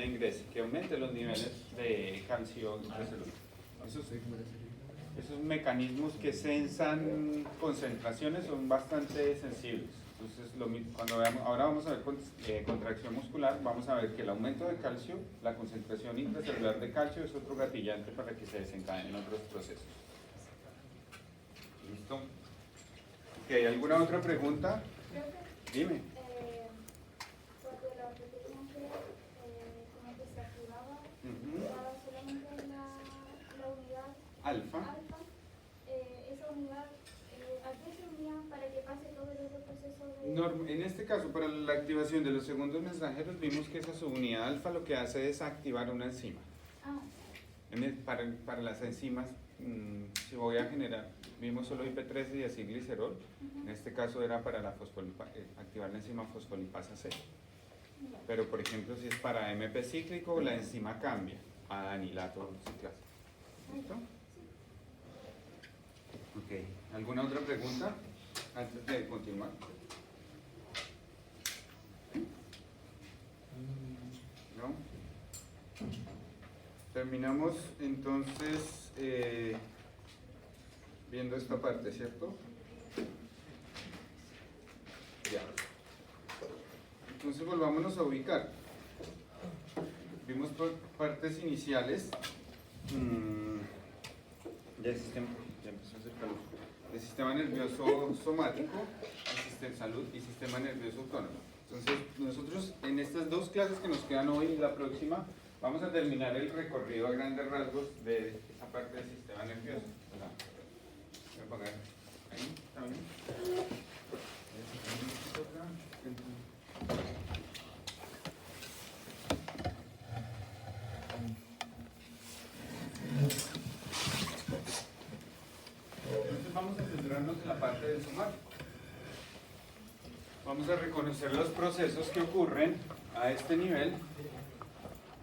ingrese, que aumente los niveles de calcio intracelular. Esos mecanismos que sensan concentraciones son bastante sensibles. Entonces, cuando veamos, ahora vamos a ver contracción muscular, vamos a ver que el aumento de calcio, la concentración intracelular de calcio es otro gatillante para que se desencadenen otros procesos. ¿Listo? Ok, ¿alguna otra pregunta? Dime. Cuando la proteína como que se activaba, estaba solamente en la unidad Alfa. esa unidad, ¿a qué se unía para que pase todo el otro proceso de...? En este caso, para la activación de los segundos mensajeros, vimos que esa subunidad alfa lo que hace es activar una enzima. Para las enzimas, si voy a generar, vimos solo IP13 y acilglicerol, en este caso era para activar la enzima fosfolipasa C. Pero por ejemplo, si es para MP cíclico, la enzima cambia a anilato ciclasa. ¿Listo? Ok, ¿alguna otra pregunta antes de continuar? ¿No? Terminamos entonces viendo esta parte, ¿cierto? Ya. Entonces volvámonos a ubicar. Vimos partes iniciales del sistema, ya empezó a hacer calor, del sistema nervioso somático, salud y sistema nervioso autónomo. Entonces nosotros en estas dos clases que nos quedan hoy y la próxima vamos a terminar el recorrido a grandes rasgos de esa parte del sistema nervioso. Voy a apagar ahí, ¿está bien? Entonces vamos a centrarnos en la parte del somático. Vamos a reconocer los procesos que ocurren a este nivel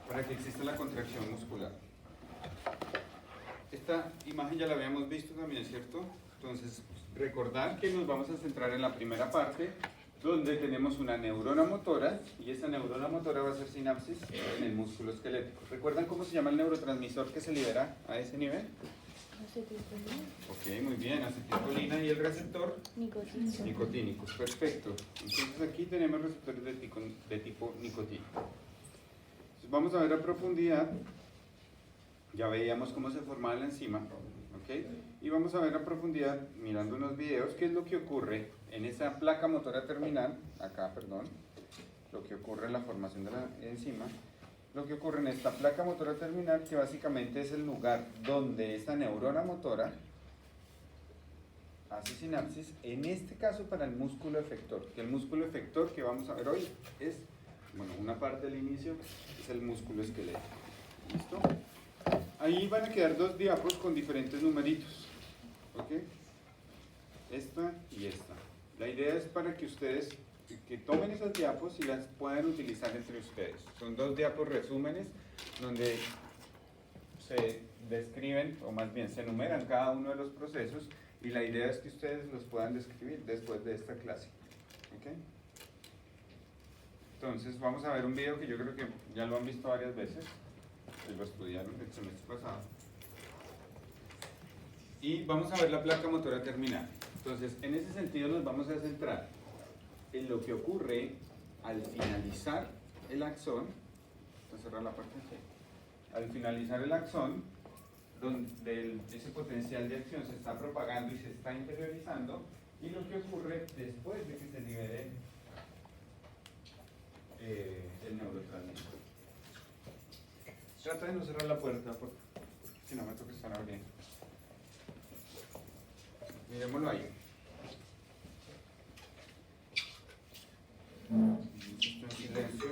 para que exista la contracción muscular. Esta imagen ya la habíamos visto también, ¿cierto? Entonces, recordar que nos vamos a centrar en la primera parte, donde tenemos una neurona motora, y esa neurona motora va a hacer sinapsis en el músculo esquelético. ¿Recuerdan cómo se llama el neurotransmisor que se libera a ese nivel? Acetilcolina. Ok, muy bien, acetilcolina y el receptor nicotínicos, perfecto. Entonces aquí tenemos receptores de tipo nicotínico. Entonces vamos a ver a profundidad, ya veíamos cómo se formaba la enzima, ¿ok? Y vamos a ver a profundidad, mirando unos videos, qué es lo que ocurre en esa placa motora terminal, acá, perdón, lo que ocurre en la formación de la enzima. Lo que ocurre en esta placa motora terminal, que básicamente es el lugar donde esta neurona motora hace sinapsis, en este caso para el músculo efector, que el músculo efector que vamos a ver hoy es, bueno, una parte del inicio es el músculo esquelético. ¿Listo? Ahí van a quedar dos diapos con diferentes numeritos, ¿ok? Esta y esta. La idea es para que ustedes que tomen esas diapos y las puedan utilizar entre ustedes. Son dos diapos resúmenes donde se describen, o más bien se enumeran cada uno de los procesos, y la idea es que ustedes los puedan describir después de esta clase. ¿Ok? Entonces vamos a ver un video que yo creo que ya lo han visto varias veces, lo estudiaron el semestre pasado. Y vamos a ver la placa motora terminal. Entonces, en ese sentido nos vamos a centrar en lo que ocurre al finalizar el axón. Voy a cerrar la parte aquí. Al finalizar el axón, donde ese potencial de acción se está propagando y se está interiorizando, y lo que ocurre después de que se libere el neurotransmisor. Trata de no cerrar la puerta, porque si no me toca estar abriendo. Miremoslo ahí. Esto en silencio.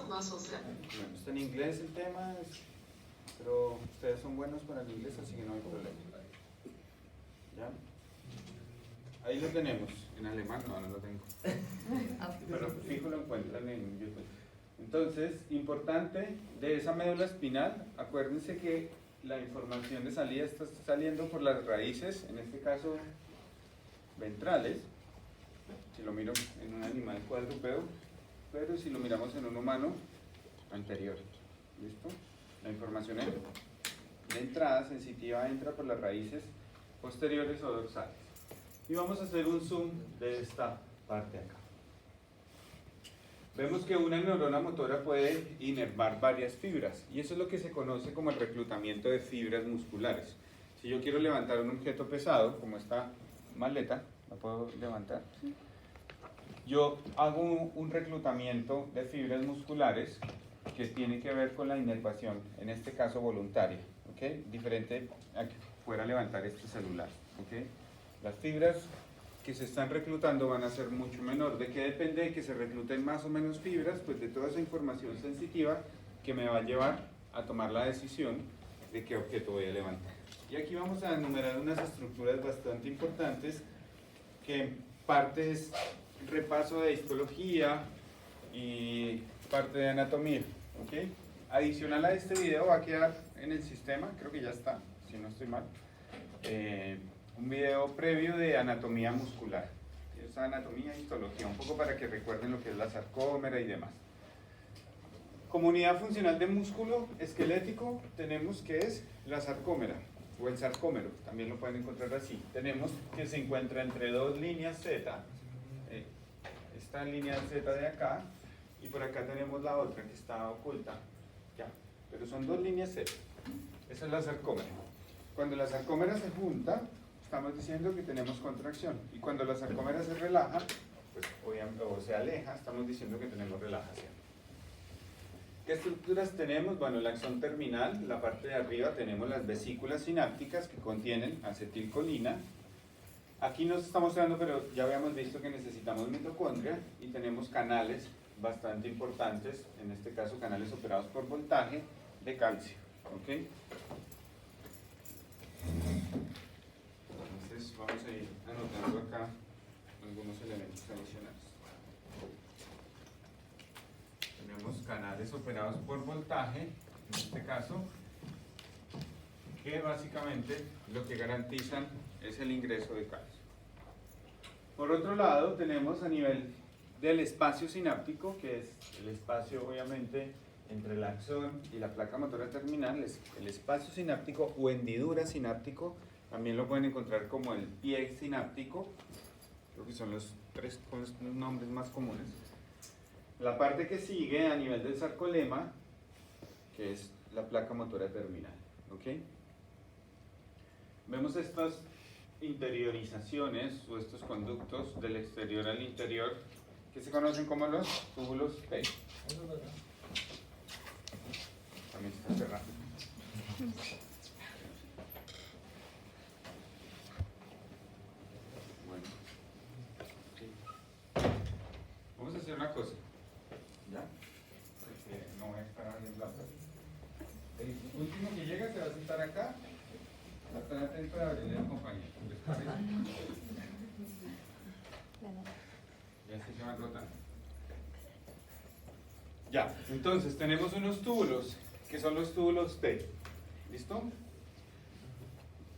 Bueno, está en inglés el tema, pero ustedes son buenos para el inglés, así que no hay problema. ¿Ya? Ahí lo tenemos. En alemán no lo tengo. Pero fijo lo encuentran en YouTube. Entonces, importante de esa médula espinal, acuérdense que la información de salida está saliendo por las raíces, en este caso ventrales, si lo miro en un animal cuadrúpedo, pero si lo miramos en un humano, anterior. ¿Listo? La información de entrada sensitiva entra por las raíces posteriores o dorsales. Y vamos a hacer un zoom de esta parte acá. Vemos que una neurona motora puede inervar varias fibras y eso es lo que se conoce como el reclutamiento de fibras musculares. Si yo quiero levantar un objeto pesado, como esta maleta, ¿la puedo levantar? Yo hago un reclutamiento de fibras musculares que tiene que ver con la inervación, en este caso voluntaria, ¿ok? Diferente a que fuera a levantar este celular, ¿ok? Las fibras que se están reclutando van a ser mucho menor. ¿De qué depende de que se recluten más o menos fibras? Pues de toda esa información sensitiva que me va a llevar a tomar la decisión de qué objeto voy a levantar. Y aquí vamos a enumerar unas estructuras bastante importantes que parte es repaso de histología y parte de anatomía, ¿ok? Adicional a este video va a quedar en el sistema, creo que ya está, si no estoy mal, un video previo de anatomía muscular. Es anatomía e histología, un poco para que recuerden lo que es la sarcómera y demás. Como unidad funcional de músculo esquelético tenemos que es la sarcómera o el sarcómero, también lo pueden encontrar así. Tenemos que se encuentra entre dos líneas Z, esta línea Z de acá y por acá tenemos la otra que está oculta, ya, pero son dos líneas Z. Esa es la sarcómera. Cuando la sarcómera se junta, estamos diciendo que tenemos contracción y cuando la sarcómera se relaja, pues, o se aleja, estamos diciendo que tenemos relajación. ¿Qué estructuras tenemos? Bueno, el axón terminal, la parte de arriba tenemos las vesículas sinápticas que contienen acetilcolina. Aquí nos está mostrando, pero ya habíamos visto que necesitamos mitocondria y tenemos canales bastante importantes, en este caso canales operados por voltaje de calcio. ¿Ok? Entonces vamos a ir anotando acá algunos elementos adicionales. Tenemos canales operados por voltaje, en este caso, que básicamente lo que garantizan es el ingreso de calcio. Por otro lado, tenemos a nivel del espacio sináptico, que es el espacio obviamente entre el axón y la placa motora terminal, el espacio sináptico o hendidura sináptico, también lo pueden encontrar como el pie sináptico, creo que son los tres nombres más comunes. La parte que sigue a nivel del sarcolema, que es la placa motora terminal, ¿ok? Vemos estas interiorizaciones o estos conductos del exterior al interior que se conocen como los túbulos T. También está cerrado. Bueno. Vamos a hacer una cosa. ¿Ya? Porque no voy a estar en la plaza. El último que llega se va a sentar acá. Estar atento a abrirle al compañero. ¿Les parece? Ya se van rotando. Ya, entonces tenemos unos túbulos que son los túbulos T. ¿Listo?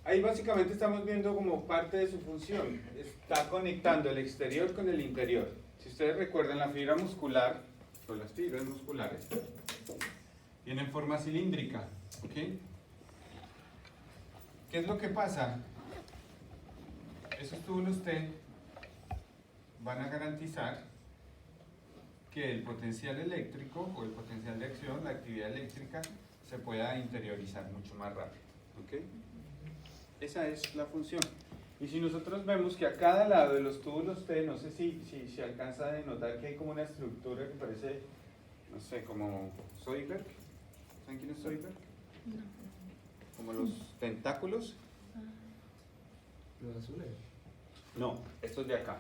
Ahí básicamente estamos viendo como parte de su función. Está conectando el exterior con el interior. Si ustedes recuerdan la fibra muscular, o las fibras musculares, tienen forma cilíndrica. ¿Ok? ¿Qué es lo que pasa? Esos túbulos T van a garantizar que el potencial eléctrico o el potencial de acción, la actividad eléctrica, se pueda interiorizar mucho más rápido. ¿Ok? Esa es la función. Y si nosotros vemos que a cada lado de los túbulos T, no sé si alcanza a notar que hay como una estructura que parece, no sé, como Zoidberg. ¿Saben quién es Zoidberg? No. Como los tentáculos. ¿Los azules? No, estos de acá.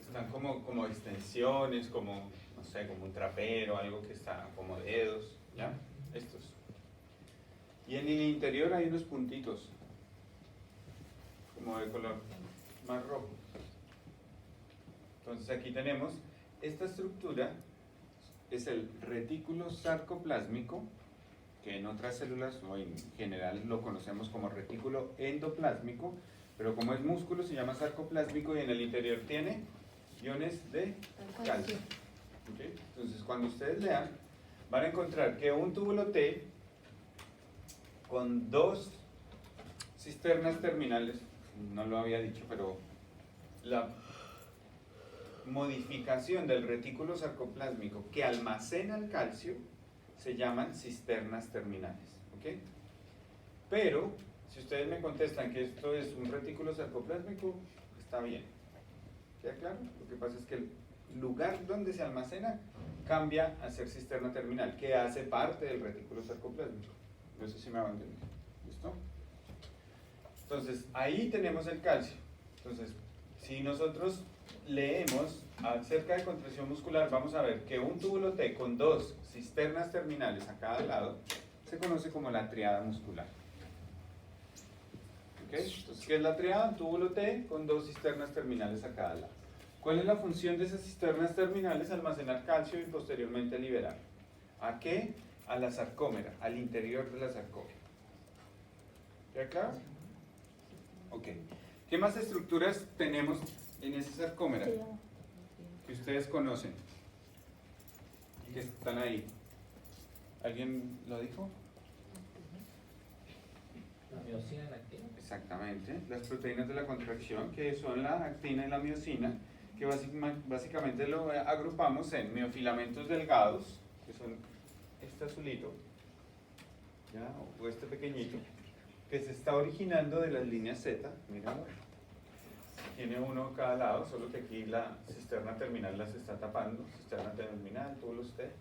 Están como extensiones, como, no sé, como un trapero, algo que está como dedos, ¿ya? Estos. Y en el interior hay unos puntitos, como de color más rojo. Entonces aquí tenemos esta estructura, es el retículo sarcoplásmico, que en otras células o en general lo conocemos como retículo endoplásmico, pero como es músculo se llama sarcoplásmico y en el interior tiene iones de calcio. ¿Ok? Entonces, cuando ustedes lean, van a encontrar que un túbulo T con dos cisternas terminales, no lo había dicho, pero la modificación del retículo sarcoplásmico que almacena el calcio se llaman cisternas terminales. ¿Ok? Pero, si ustedes me contestan que esto es un retículo sarcoplásmico, está bien. ¿Queda claro? Lo que pasa es que el lugar donde se almacena cambia a ser cisterna terminal, que hace parte del retículo sarcoplásmico. No sé si me van a entender. ¿Listo? Entonces, ahí tenemos el calcio. Entonces, si nosotros leemos acerca de contracción muscular, vamos a ver que un túbulo T con dos cisternas terminales a cada lado se conoce como la triada muscular. ¿Ok? Entonces, ¿qué es la triada? Un túbulo T con dos cisternas terminales a cada lado. ¿Cuál es la función de esas cisternas terminales? Almacenar calcio y posteriormente liberar. ¿A qué? A la sarcómera, al interior de la sarcómera. ¿Queda claro? Ok. ¿Qué más estructuras tenemos en esa sarcómera que ustedes conocen y que están ahí? ¿Alguien lo dijo? La miosina y la actina. Exactamente. Las proteínas de la contracción, que son la actina y la miosina, que básicamente lo agrupamos en miofilamentos delgados, que son este azulito, ¿ya? O este pequeñito, que se está originando de las líneas Z, míralo. Tiene uno a cada lado, solo que aquí la cisterna terminal las está tapando, cisterna terminal, túbulos T.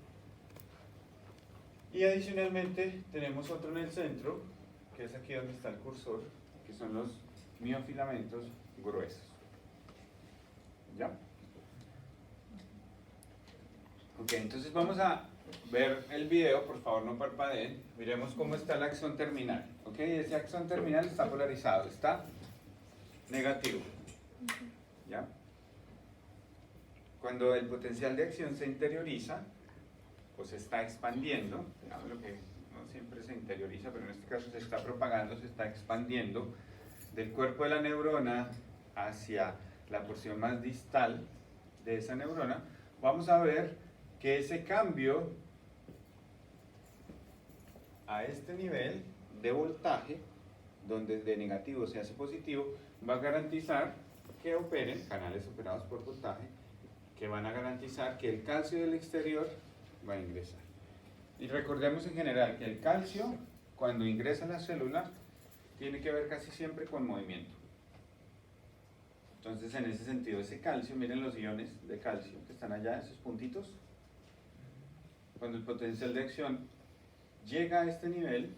Y adicionalmente tenemos otro en el centro, que es aquí donde está el cursor, que son los miofilamentos gruesos. ¿Ya? Ok, entonces vamos a ver el video, por favor no parpadeen. Miremos cómo está el axón terminal. Ok, ese axón terminal está polarizado, está negativo. ¿Ya? Cuando el potencial de acción se interioriza, pues se está expandiendo, digamos lo que no siempre se interioriza, pero en este caso se está propagando, se está expandiendo del cuerpo de la neurona hacia la porción más distal de esa neurona, vamos a ver que ese cambio a este nivel de voltaje, donde de negativo se hace positivo, va a garantizar que operen canales operados por voltaje, que van a garantizar que el calcio del exterior va a ingresar. Y recordemos en general que el calcio, cuando ingresa a la célula, tiene que ver casi siempre con movimiento. Entonces, en ese sentido, ese calcio, miren los iones de calcio que están allá, esos puntitos. Cuando el potencial de acción llega a este nivel,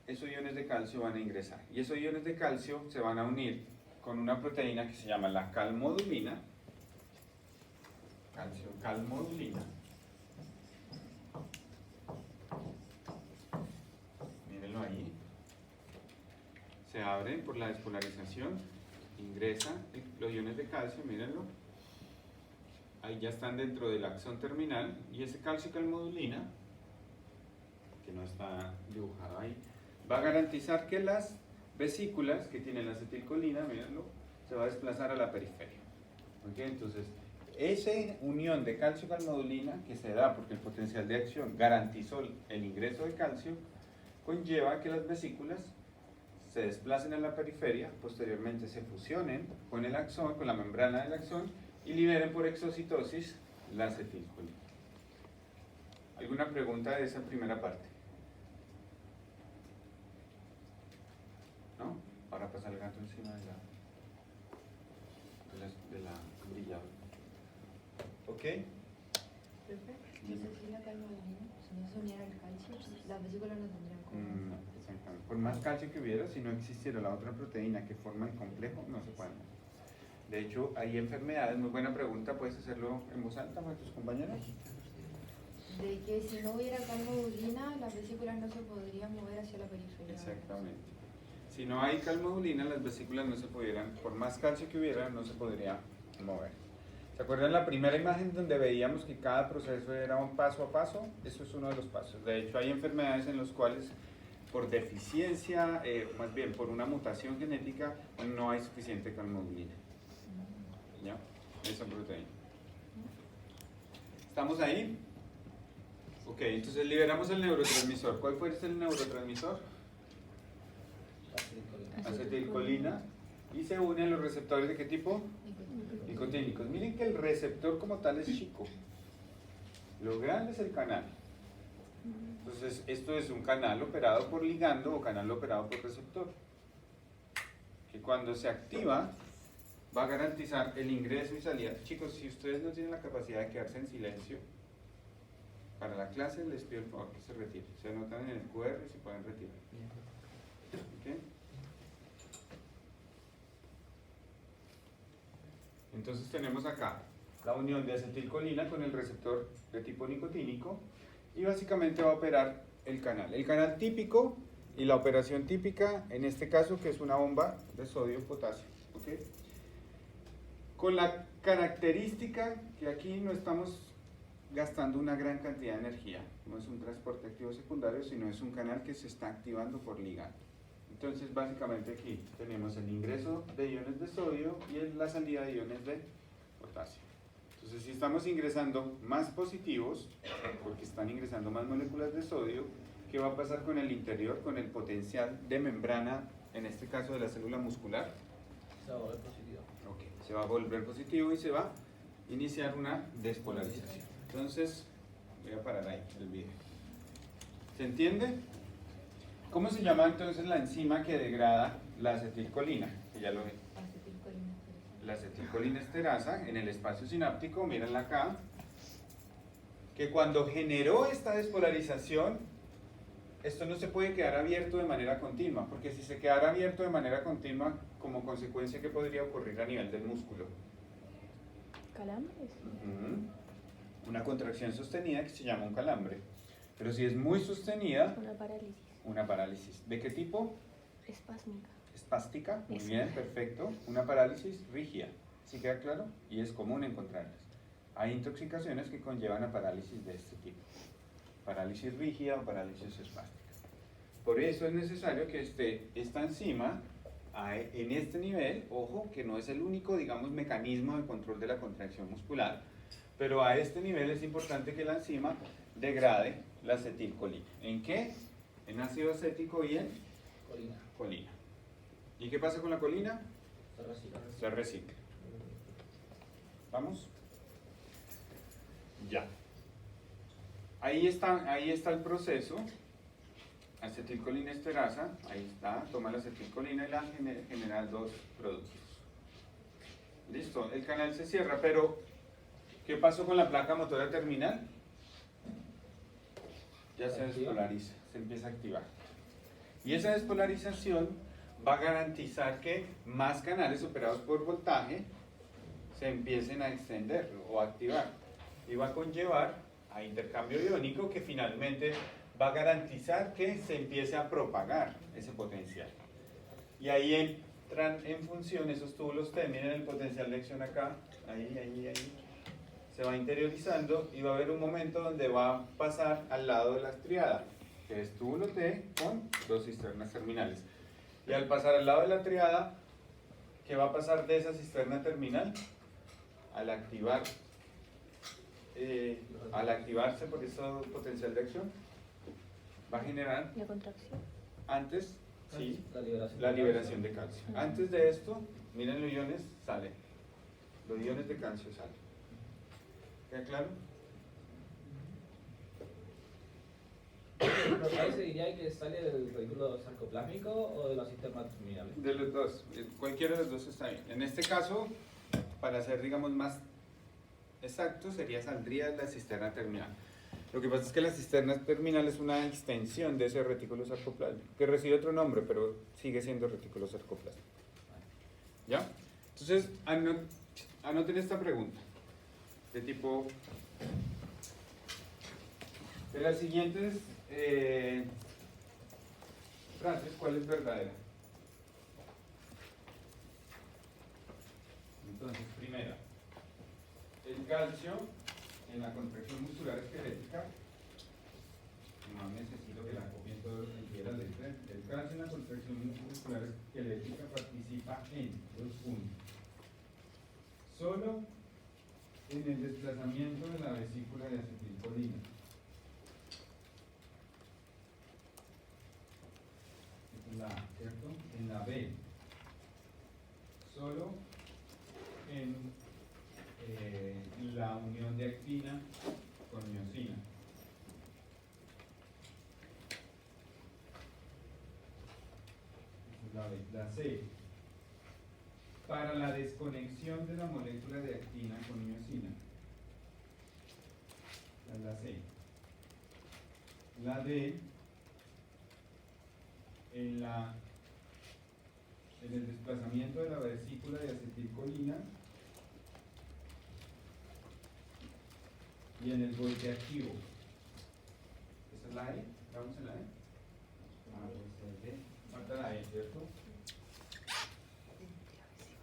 esos iones de calcio van a ingresar. Y esos iones de calcio se van a unir con una proteína que se llama la calmodulina. Calmodulina. Mírenlo ahí. Se abre por la despolarización, ingresa los iones de calcio, mírenlo. Ahí ya están dentro del axón terminal y ese calcio calmodulina, que no está dibujado ahí, va a garantizar que las vesículas que tienen la acetilcolina, mírenlo, se va a desplazar a la periferia. ¿Ok? Entonces, esa unión de calcio calmodulina que se da porque el potencial de acción garantizó el ingreso de calcio, conlleva que las vesículas se desplacen a la periferia, posteriormente se fusionen con el axón, con la membrana del axón y liberen por exocitosis la acetilcolina. ¿Alguna pregunta de esa primera parte? ¿No? Ahora pasa el gato encima de la brillada. ¿Ok? Entonces, si la calmodulina, si no se uniera el calcio, las vesículas no tendrían como... No, exactamente. Por más calcio que hubiera, si no existiera la otra proteína que forma el complejo, no se puede. De hecho, hay enfermedades, muy buena pregunta, puedes hacerlo en voz alta para tus compañeros. De que si no hubiera calmodulina, las vesículas no se podrían mover hacia la periferia. Exactamente. Si no hay calmodulina, las vesículas no se pudieran, por más calcio que hubiera, no se podría mover. ¿Se acuerdan la primera imagen donde veíamos que cada proceso era un paso a paso? Eso es uno de los pasos. De hecho, hay enfermedades en las cuales por deficiencia, más bien por una mutación genética, no hay suficiente calmodulina. ¿Ya? Esa proteína. ¿Estamos ahí? Ok, entonces liberamos el neurotransmisor. ¿Cuál fue el neurotransmisor? Acetilcolina. Y se une a los receptores ¿de qué tipo? Nicotínicos. Miren que el receptor como tal es chico. Lo grande es el canal. Entonces, esto es un canal operado por ligando o canal operado por receptor. Que cuando se activa, va a garantizar el ingreso y salida. Chicos, si ustedes no tienen la capacidad de quedarse en silencio, para la clase les pido el favor que se retiren. Se anotan en el QR y se pueden retirar. ¿Ok? Entonces tenemos acá la unión de acetilcolina con el receptor de tipo nicotínico y básicamente va a operar el canal. El canal típico y la operación típica, en este caso, que es una bomba de sodio-potasio. ¿Ok? Con la característica que aquí no estamos gastando una gran cantidad de energía. No es un transporte activo secundario, sino es un canal que se está activando por ligando. Entonces, básicamente aquí tenemos el ingreso de iones de sodio y la salida de iones de potasio. Entonces, si estamos ingresando más positivos, porque están ingresando más moléculas de sodio, ¿qué va a pasar con el interior, con el potencial de membrana, en este caso de la célula muscular? Se va a volver positivo. Ok, se va a volver positivo y se va a iniciar una despolarización. Entonces, voy a parar ahí el video. ¿Se entiende? ¿Cómo se llama entonces la enzima que degrada la acetilcolina? Que ya lo ven. La acetilcolina esterasa en el espacio sináptico, mírenla acá, que cuando generó esta despolarización, esto no se puede quedar abierto de manera continua, porque si se quedara abierto de manera continua, como consecuencia, ¿qué podría ocurrir a nivel del músculo? ¿Calambres? Una contracción sostenida que se llama un calambre. Pero si es muy sostenida, Una parálisis. una parálisis. ¿De qué tipo? Espásmica. Espástica, muy Eso. bien, perfecto. Una parálisis rígida, ¿sí queda claro? Y es común encontrarlas. Hay intoxicaciones que conllevan a parálisis de este tipo. Parálisis rígida o parálisis espástica. Por eso es necesario que esté esta enzima en este nivel, ojo, que no es el único, digamos, mecanismo de control de la contracción muscular, pero a este nivel es importante que la enzima degrade la acetilcolina. ¿En qué? En ácido acético y en Colina. colina. ¿Y qué pasa con la colina? Se recicla. Se recicla. ¿Vamos? Ya. Ahí está el proceso. Acetilcolina esterasa, ahí está, toma la acetilcolina y la genera dos productos. Listo, el canal se cierra, pero ¿qué pasó con la placa motora terminal? Ya se despolariza, se empieza a activar. Y esa despolarización va a garantizar que más canales operados por voltaje se empiecen a extender o a activar. Y va a conllevar a intercambio iónico que finalmente va a garantizar que se empiece a propagar ese potencial. Y ahí entran en función esos túbulos T, miren el potencial de acción acá, ahí. Se va interiorizando y va a haber un momento donde va a pasar al lado de la triada, que es túbulo T con dos cisternas terminales. Y al pasar al lado de la triada, ¿qué va a pasar de esa cisterna terminal? Al activarse por ese potencial de acción, va a generar La contracción. antes, sí, La liberación de calcio. Antes de esto, miren los iones, salen. Los iones de calcio salen. ¿Queda claro? Ahí se diría que sale del retículo sarcoplásmico o de los sistemas terminales. De los dos, cualquiera de los dos está bien. En este caso, para ser, digamos, más exacto, saldría de la cisterna terminal. Lo que pasa es que la cisterna terminal es una extensión de ese retículo sarcoplásmico, que recibe otro nombre, pero sigue siendo retículo sarcoplásmico. ¿Ya? Entonces, anoten esta pregunta, de tipo... De las siguientes frases, ¿cuál es verdadera? Entonces, primera, el calcio en la contracción muscular esquelética, no necesito que la copien todos en la letra, el calcio en la contracción muscular esquelética participa en dos puntos. Solo en el desplazamiento de la vesícula de acetilcolina. Esta es la A, ¿cierto? En la B, solo en la unión de actina con miosina. Esta es la B. La C, para la desconexión de la molécula de actina con miosina. Esta es la C. La D, en el desplazamiento de la vesícula de acetilcolina y en el golpe activo. ¿Esa es la E? ¿Vamos en la E? Ah, pues es D. Falta la E, ¿cierto?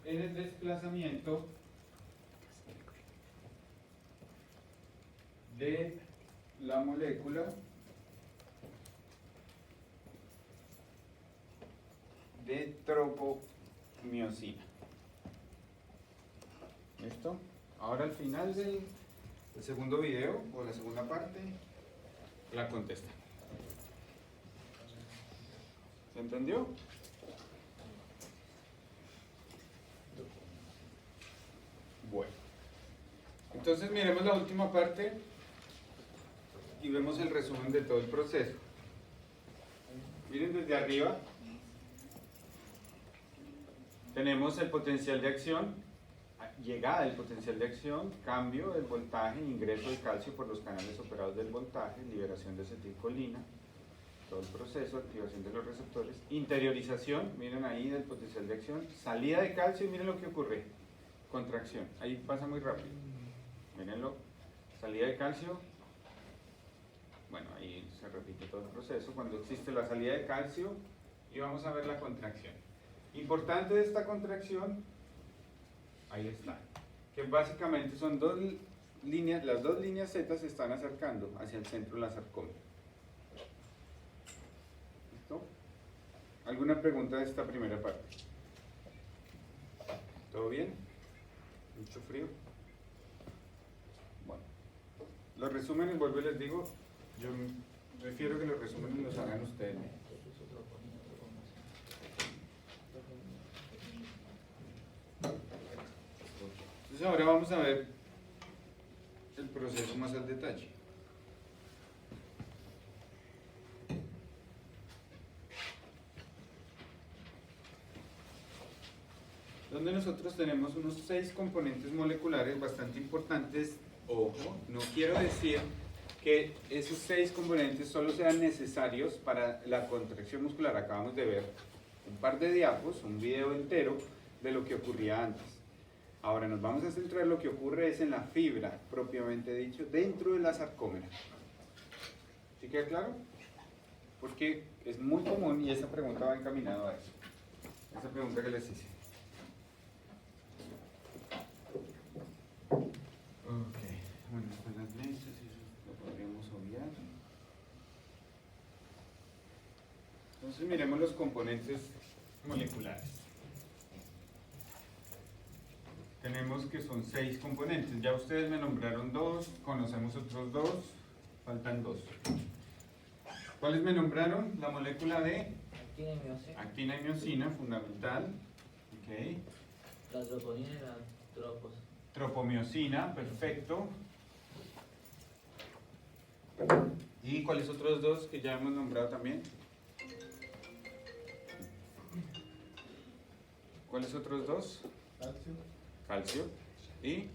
En el desplazamiento de la molécula de tropomiosina. ¿Listo? Ahora al final del segundo video o la segunda parte la contesta. ¿Se entendió? Bueno, entonces miremos la última parte y vemos el resumen de todo el proceso. Miren desde arriba. Tenemos el potencial de acción, llegada del potencial de acción, cambio del voltaje, ingreso de calcio por los canales operados del voltaje, liberación de acetilcolina, todo el proceso, activación de los receptores, interiorización, miren ahí del potencial de acción, salida de calcio y miren lo que ocurre, contracción, ahí pasa muy rápido, mírenlo, salida de calcio, bueno, ahí se repite todo el proceso, cuando existe la salida de calcio y vamos a ver la contracción. Importante de esta contracción, ahí está, que básicamente son dos líneas, las dos líneas Z se están acercando hacia el centro de la sarcómera. ¿Listo? ¿Alguna pregunta de esta primera parte? ¿Todo bien? ¿Mucho frío? Bueno, los resúmenes, vuelvo y les digo, yo prefiero que los resúmenes los hagan ustedes mismos. Entonces ahora vamos a ver el proceso más al detalle. Donde nosotros tenemos unos 6 componentes moleculares bastante importantes. Ojo, no quiero decir que esos 6 componentes solo sean necesarios para la contracción muscular. Acabamos de ver un par de diapos, un video entero de lo que ocurría antes. Ahora nos vamos a centrar en lo que ocurre es en la fibra, propiamente dicho, dentro de la sarcómera. ¿Sí queda claro? Porque es muy común y esa pregunta va encaminada a eso. Esa pregunta que les hice. Ok, bueno, están las lentes y eso lo podríamos obviar. Entonces miremos los componentes moleculares. Tenemos que son 6 componentes, ya ustedes me nombraron 2, conocemos otros 2, faltan 2. ¿Cuáles me nombraron? La molécula de Actina y miosina. actina y miosina, fundamental. Okay. La troponina y la tropos. Tropomiosina, perfecto. ¿Y cuáles otros 2 que ya hemos nombrado también? ¿Cuáles otros 2? Calcio y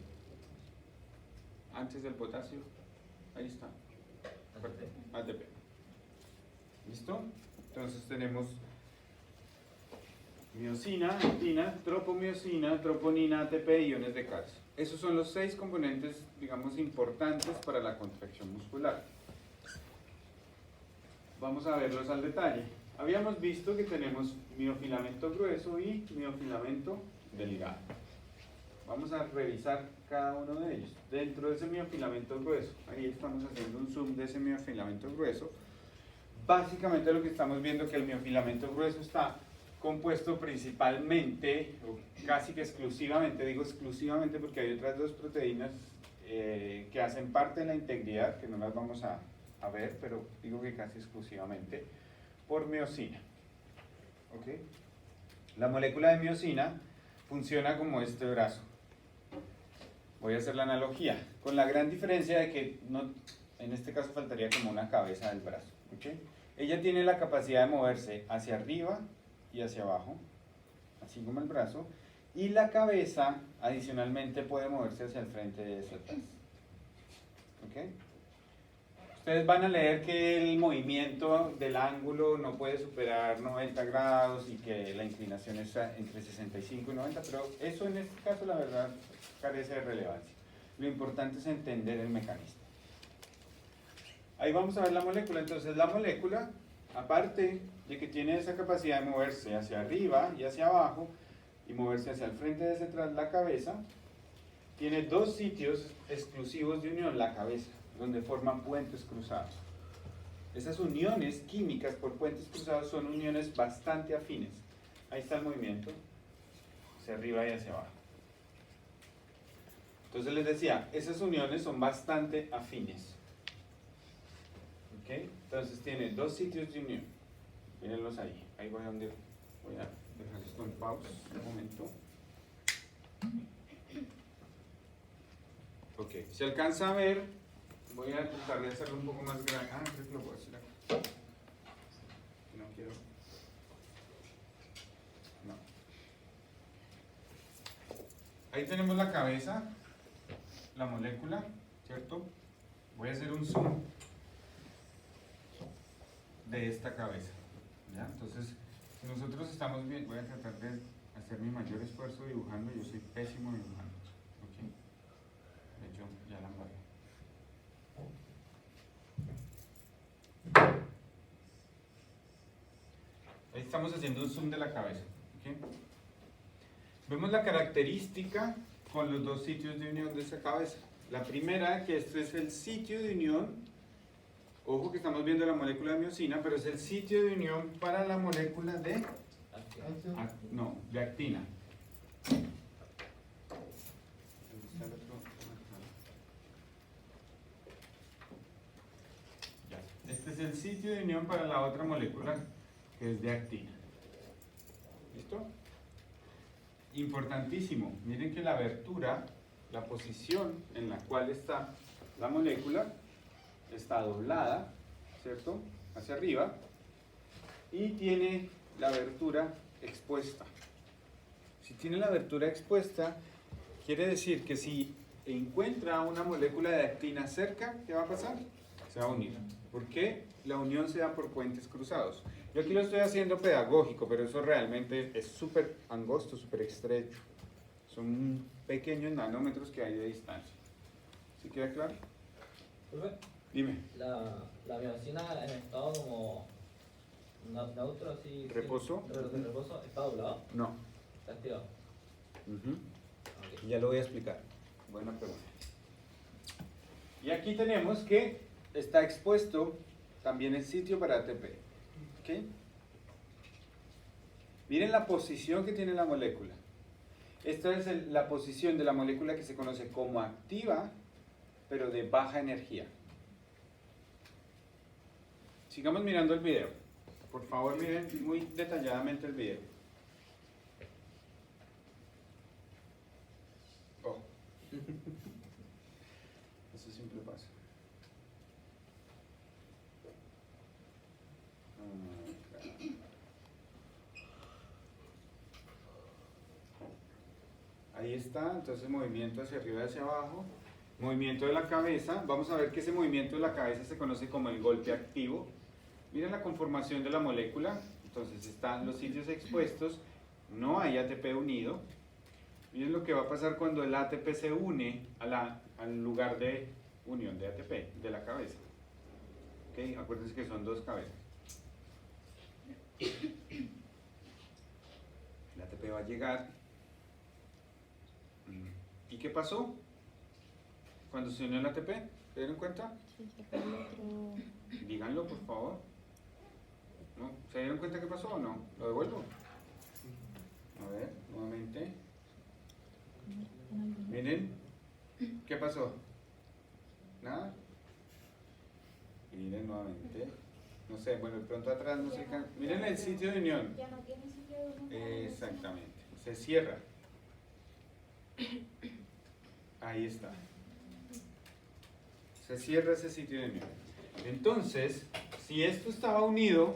antes del potasio, ahí está, ATP. ¿Listo? Entonces tenemos miosina, actina, tropomiosina, troponina, ATP y iones de calcio. Esos son los 6 componentes, digamos, importantes para la contracción muscular. Vamos a verlos al detalle. Habíamos visto que tenemos miofilamento grueso y miofilamento delgado. Vamos a revisar cada uno de ellos. Dentro de ese miofilamento grueso, ahí estamos haciendo un zoom de ese miofilamento grueso. Básicamente lo que estamos viendo es que el miofilamento grueso está compuesto principalmente, o casi que exclusivamente, digo exclusivamente porque hay otras 2 proteínas que hacen parte de la integridad, que no las vamos a ver, pero digo que casi exclusivamente, por miosina. ¿Ok? La molécula de miosina funciona como este brazo. Voy a hacer la analogía, con la gran diferencia de que no, en este caso faltaría como una cabeza del brazo. ¿Okay? Ella tiene la capacidad de moverse hacia arriba y hacia abajo, así como el brazo, y la cabeza adicionalmente puede moverse hacia el frente y hacia atrás. ¿Okay? Ustedes van a leer que el movimiento del ángulo no puede superar 90 grados y que la inclinación está entre 65 y 90, pero eso en este caso la verdad carece de relevancia. Lo importante es entender el mecanismo. Ahí vamos a ver la molécula. Entonces la molécula, aparte de que tiene esa capacidad de moverse hacia arriba y hacia abajo y moverse hacia el frente y hacia atrás la cabeza, tiene dos sitios exclusivos de unión, la cabeza, donde forman puentes cruzados. Esas uniones químicas por puentes cruzados son uniones bastante afines. Ahí está el movimiento, hacia arriba y hacia abajo. Entonces les decía, esas uniones son bastante afines. ¿Ok? Entonces tiene dos sitios de unión. Mírenlos ahí. Ahí voy a dejar esto en pausa un momento. Ok, se alcanza a ver. Voy a tratar de hacerlo un poco más grande. Ah, creo que lo voy a hacer acá. No quiero. No. Ahí tenemos la cabeza, la molécula, ¿cierto? Voy a hacer un zoom de esta cabeza. ¿Ya? Entonces, si nosotros estamos bien, voy a tratar de hacer mi mayor esfuerzo dibujando. Yo soy pésimo dibujando. ¿Ok? De hecho, ya la embarré. Ahí estamos haciendo un zoom de la cabeza. ¿Okay? Vemos la característica con los dos sitios de unión de esa cabeza. La primera, que esto es el sitio de unión. Ojo que estamos viendo la molécula de miosina, pero es el sitio de unión para la molécula de de actina. Este es el sitio de unión para la otra molécula, que es de actina. ¿Listo? Importantísimo. Miren que la abertura, la posición en la cual está la molécula, está doblada, ¿cierto? Hacia arriba. Y tiene la abertura expuesta. Si tiene la abertura expuesta, quiere decir que si encuentra una molécula de actina cerca, ¿qué va a pasar? Se va a unir. ¿Por qué? La unión se da por puentes cruzados. Yo aquí lo estoy haciendo pedagógico, pero eso realmente es súper angosto, súper estrecho. Son pequeños nanómetros que hay de distancia. ¿Sí queda claro? Profe, Dime. la miosina en estado como neutro, así. ¿Reposo? De reposo, ¿está doblado? No. ¿Está activado? Ya lo voy a explicar. Buena pregunta. Y aquí tenemos que está expuesto también el sitio para ATP. ¿Ok? Miren la posición que tiene la molécula. Esta es la posición de la molécula que se conoce como activa, pero de baja energía. Sigamos mirando el video. Por favor, miren muy detalladamente el video. Oh. Eso siempre pasa. Ahí está, entonces movimiento hacia arriba y hacia abajo, movimiento de la cabeza. Vamos a ver que ese movimiento de la cabeza se conoce como el golpe activo. Miren la conformación de la molécula, entonces están los sitios expuestos, no hay ATP unido. Miren lo que va a pasar cuando el ATP se une al lugar de unión de ATP, de la cabeza. ¿Okay? Acuérdense que son dos cabezas. El ATP va a llegar. ¿Y qué pasó? Cuando se unió el ATP, ¿se dieron cuenta? Sí, acá hay otro. Díganlo, por favor. ¿No? ¿Se dieron cuenta qué pasó o no? ¿Lo devuelvo? A ver, nuevamente. Miren, ¿qué pasó? Acá. Y miren nuevamente. No sé, bueno, de pronto atrás no se alcanza. Miren el sitio de unión. Ya no tiene sitio de unión. para la miocina. Exactamente. Se cierra. Ahí está. Se cierra ese sitio de unión. Entonces, si esto estaba unido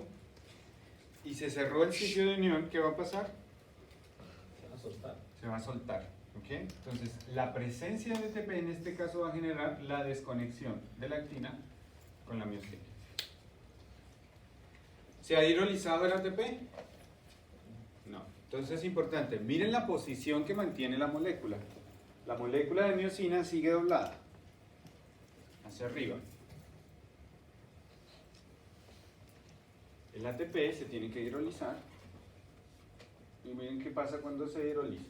y se cerró el sitio de unión, ¿qué va a pasar? Se va a soltar. Se va a soltar. ¿Ok? Entonces, la presencia de ATP en este caso va a generar la desconexión de la actina con la miosina. ¿Se ha hidrolizado el ATP? No. Entonces es importante, miren la posición que mantiene la molécula. La molécula de miosina sigue doblada hacia arriba. El ATP se tiene que hidrolizar. Y miren qué pasa cuando se hidroliza.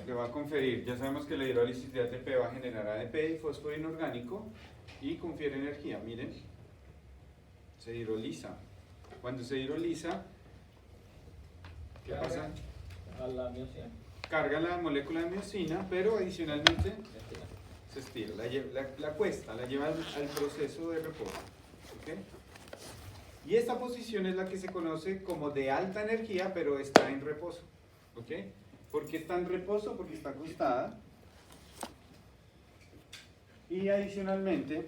Le va a conferir, ya sabemos que la hidrólisis de ATP va a generar ADP y fósforo inorgánico y confiere energía. Miren, se hidroliza. Cuando se hidroliza, ¿qué pasa? A la miocina. Carga la molécula de miosina, pero adicionalmente Estira. se estira, la cuesta, la lleva al proceso de reposo. ¿Ok? Y esta posición es la que se conoce como de alta energía, pero está en reposo. ¿Ok? ¿Por qué está en reposo? Porque está acostada. Y adicionalmente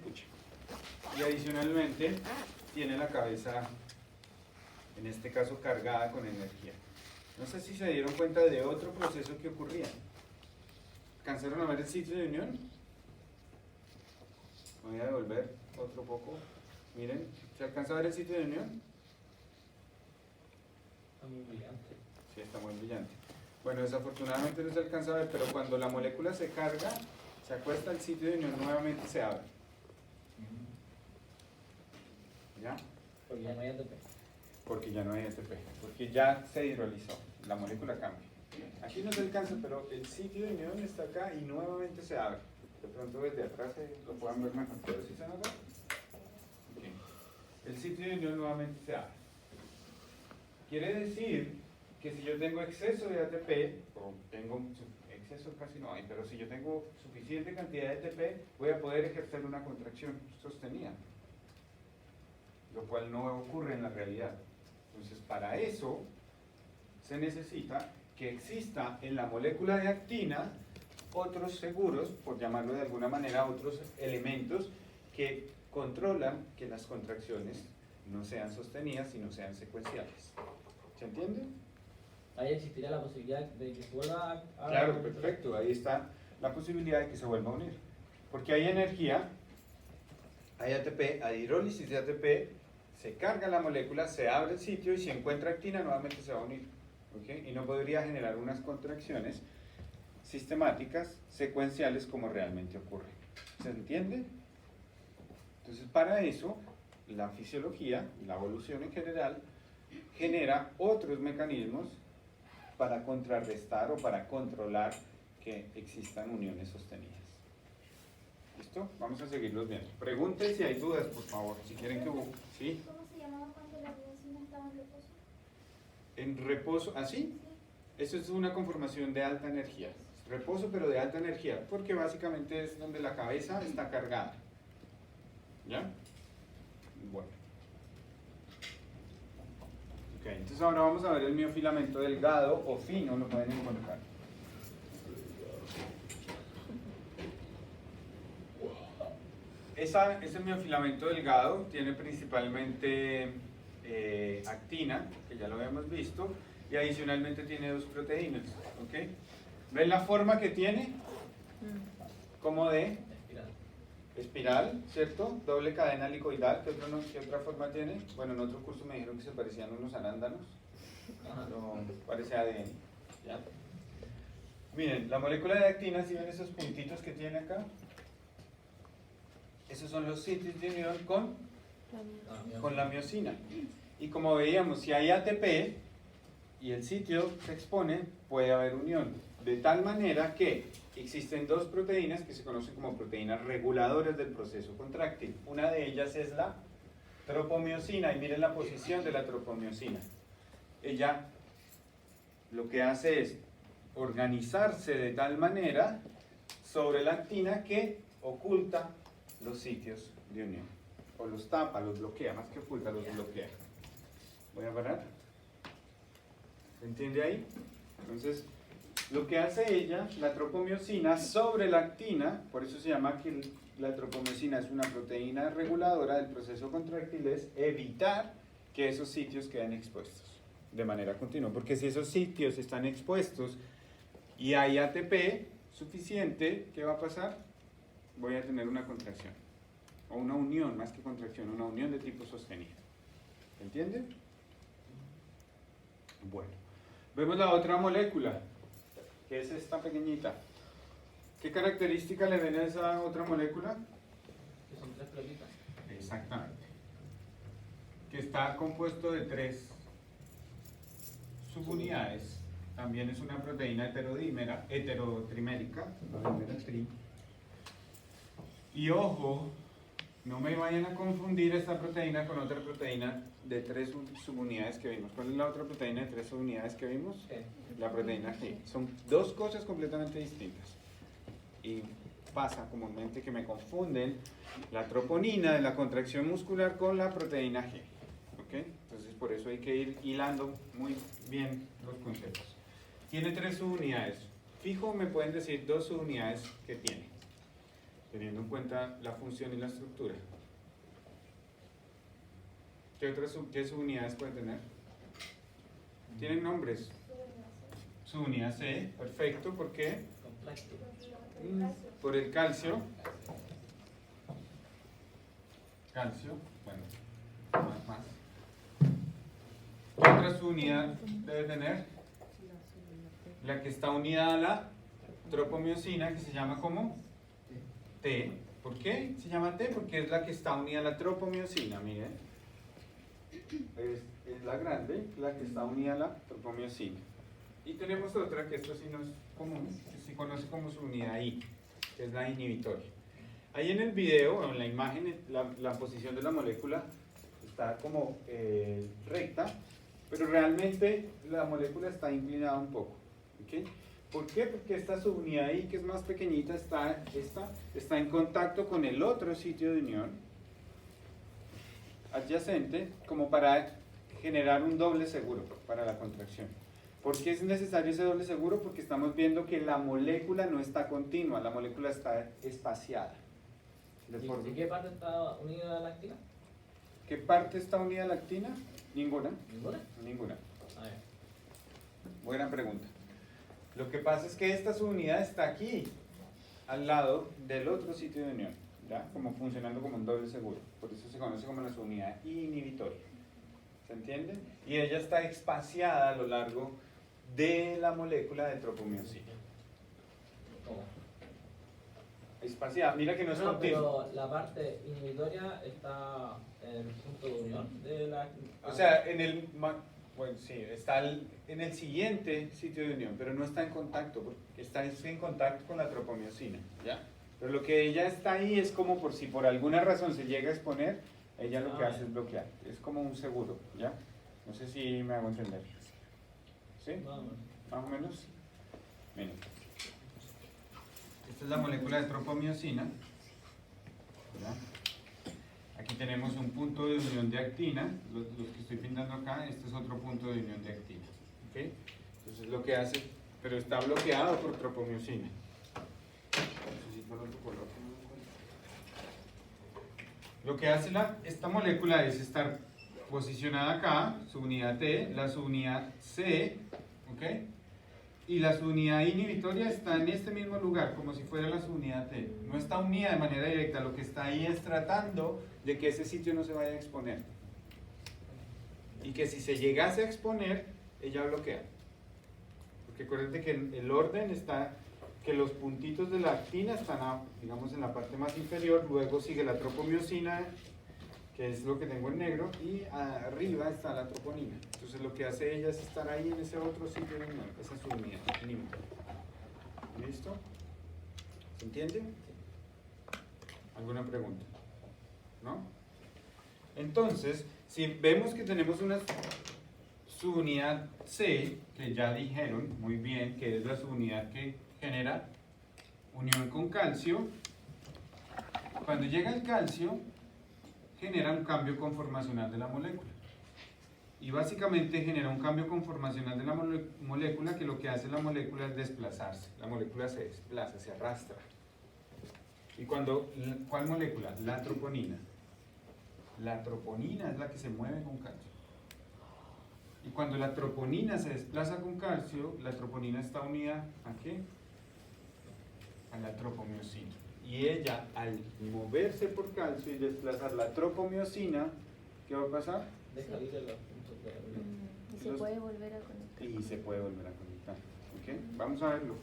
tiene la cabeza, en este caso, cargada con energía. No sé si se dieron cuenta de otro proceso que ocurría. ¿Alcanzaron a ver el sitio de unión? Voy a devolver otro poco. Miren, ¿se alcanza a ver el sitio de unión? Está muy brillante. Sí, está muy brillante. Bueno, desafortunadamente no se alcanza a ver, pero cuando la molécula se carga, se acuesta, el sitio de unión nuevamente se abre. ¿Ya? Porque ya no hay ATP. Porque ya no hay ATP, porque ya se hidrolizó, la molécula cambia. Aquí no se alcanza, pero el sitio de unión está acá y nuevamente se abre. De pronto desde atrás lo puedan ver mejor, pero ¿sí se nota? Ok. El sitio de unión nuevamente se abre. Quiere decir que si yo tengo exceso de ATP, o tengo exceso casi no hay, pero si yo tengo suficiente cantidad de ATP, voy a poder ejercer una contracción sostenida, lo cual no ocurre en la realidad. Entonces, para eso se necesita que exista en la molécula de actina otros seguros, por llamarlo de alguna manera, otros elementos que controlan que las contracciones no sean sostenidas, sino sean secuenciales. ¿Se entiende? Ahí existiría la posibilidad de que se vuelva a... Claro, perfecto. Ahí está la posibilidad de que se vuelva a unir. Porque hay energía, hay ATP, hay hidrólisis de ATP, se carga la molécula, se abre el sitio y si encuentra actina nuevamente se va a unir. ¿Ok? Y no podría generar unas contracciones sistemáticas, secuenciales como realmente ocurre. ¿Se entiende? Entonces, para eso, la fisiología, la evolución en general, genera otros mecanismos para contrarrestar o para controlar que existan uniones sostenidas. ¿Listo? Vamos a seguirlos viendo. Pregunten si hay dudas, por favor, si quieren que... ¿Sí? ¿Cómo se llamaba cuando la miocina estaba en reposo? En reposo, ¿así? Sí. Eso es una conformación de alta energía. Reposo, pero de alta energía, porque básicamente es donde la cabeza está cargada. ¿Ya? Bueno. Ok, entonces ahora vamos a ver el miofilamento delgado o fino, lo pueden encontrar. Ese miofilamento delgado tiene principalmente actina, que ya lo habíamos visto, y adicionalmente tiene dos proteínas. ¿Ok? ¿Ven la forma que tiene? Como de espiral, ¿cierto? Doble cadena helicoidal. ¿Qué otra forma tiene? Bueno, en otro curso me dijeron que se parecían unos arándanos. No, parece ADN. ¿Ya? Miren, la molécula de actina, si ven esos puntitos que tiene acá, esos son los sitios de unión con la miosina. Y como veíamos, si hay ATP y el sitio se expone, puede haber unión. De tal manera que existen dos proteínas que se conocen como proteínas reguladoras del proceso contráctil. Una de ellas es la tropomiosina, y miren la posición de la tropomiosina. Ella lo que hace es organizarse de tal manera sobre la actina que oculta los sitios de unión. O los tapa, los bloquea, más que oculta, los bloquea. Voy a parar. ¿Se entiende ahí? Entonces, lo que hace ella, la tropomiosina, sobre la actina, por eso se llama que la tropomiosina es una proteína reguladora del proceso contráctil, es evitar que esos sitios queden expuestos de manera continua. Porque si esos sitios están expuestos y hay ATP suficiente, ¿qué va a pasar? Voy a tener una contracción. O una unión, más que contracción, una unión de tipo sostenido. ¿Entienden? Bueno. Vemos la otra molécula, que es esta pequeñita. ¿Qué característica le ven a esa otra molécula? Que son 3 pelotitas. Exactamente. Que está compuesto de 3 subunidades. También es una proteína heterotrimérica. Y ojo, no me vayan a confundir esta proteína con otra proteína de 3 subunidades que vimos. ¿Cuál es la otra proteína de 3 subunidades que vimos? La proteína G. Son 2 cosas completamente distintas. Y pasa comúnmente que me confunden la troponina de la contracción muscular con la proteína G. ¿Ok? Entonces por eso hay que ir hilando muy bien los conceptos. Tiene 3 subunidades. Fijo, me pueden decir 2 subunidades que tiene, teniendo en cuenta la función y la estructura. ¿Qué subunidades puede tener? Tienen nombres. Subunidad C, perfecto, ¿por qué? Por el calcio. Calcio, bueno, más. ¿Qué otra subunidad debe tener? La que está unida a la tropomiosina, que se llama ¿cómo? T. ¿Por qué se llama T? Porque es la que está unida a la tropomiosina, miren. Es la grande, la que está unida a la tropomiosina. Y tenemos otra que esto sí no es común, que se conoce como su unidad I, que es la inhibitoria. Ahí en el video, o en la imagen, la posición de la molécula está como recta, pero realmente la molécula está inclinada un poco. ¿Okay? ¿Por qué? Porque esta subunidad I, que es más pequeñita, está en contacto con el otro sitio de unión adyacente, como para generar un doble seguro para la contracción. ¿Por qué es necesario ese doble seguro? Porque estamos viendo que la molécula no está continua, la molécula está espaciada. ¿Y qué parte está unida a la actina? ¿Qué parte está unida a la actina? Ninguna. ¿Ninguna? Ninguna. A ver. Buena pregunta. Lo que pasa es que esta subunidad está aquí, al lado del otro sitio de unión, ¿ya? Como funcionando como un doble seguro. Por eso se conoce como la subunidad inhibitoria. ¿Se entiende? Y ella está espaciada a lo largo de la molécula de tropomiosina. ¿Cómo? Espaciada, mira que no es No, continua. pero la parte inhibitoria está en el punto de unión de la... O sea, bueno, sí, está en el siguiente sitio de unión, pero no está en contacto, porque está en contacto con la tropomiosina, ¿ya? Pero lo que ella está ahí es como por si por alguna razón se llega a exponer, ella lo que hace es bloquear. Es como un seguro, ¿ya? No sé si me hago entender. ¿Sí? ¿Más o menos? Miren. Esta es la molécula de tropomiosina, ¿ya? Aquí tenemos un punto de unión de actina, los que estoy pintando acá, este es otro punto de unión de actina. ¿Okay? Entonces lo que hace, pero está bloqueado por tropomiosina. Necesito el otro color. Lo que hace esta molécula es estar posicionada acá, subunidad T, la subunidad C, ¿ok? Y la subunidad inhibitoria está en este mismo lugar, como si fuera la subunidad T. No está unida de manera directa, lo que está ahí es tratando de que ese sitio no se vaya a exponer. Y que si se llegase a exponer, ella bloquea. Porque acuérdense que el orden está, que los puntitos de la actina están, digamos, en la parte más inferior, luego sigue la tropomiosina, que es lo que tengo en negro, y arriba está la troponina. Entonces lo que hace ella es estar ahí en ese otro sitio de unión, esa es su unidad. ¿Listo? ¿Se entiende? ¿Alguna pregunta? ¿No? Entonces, si vemos que tenemos unas subunidad C, que ya dijeron muy bien que es la subunidad que genera unión con calcio. Cuando llega el calcio, genera un cambio conformacional de la molécula. Y básicamente genera un cambio conformacional de la molécula, que lo que hace la molécula es desplazarse. La molécula se desplaza, se arrastra. ¿Y cuál molécula? La troponina. La troponina es la que se mueve con calcio. Y cuando la troponina se desplaza con calcio, la troponina está unida ¿a qué? A la tropomiosina. Y ella, al moverse por calcio y desplazar la tropomiosina, ¿qué va a pasar? Deja libre los puntos de la unión. Y se puede volver a conectar. Y se puede volver a conectar. ¿Ok? Vamos a verlo.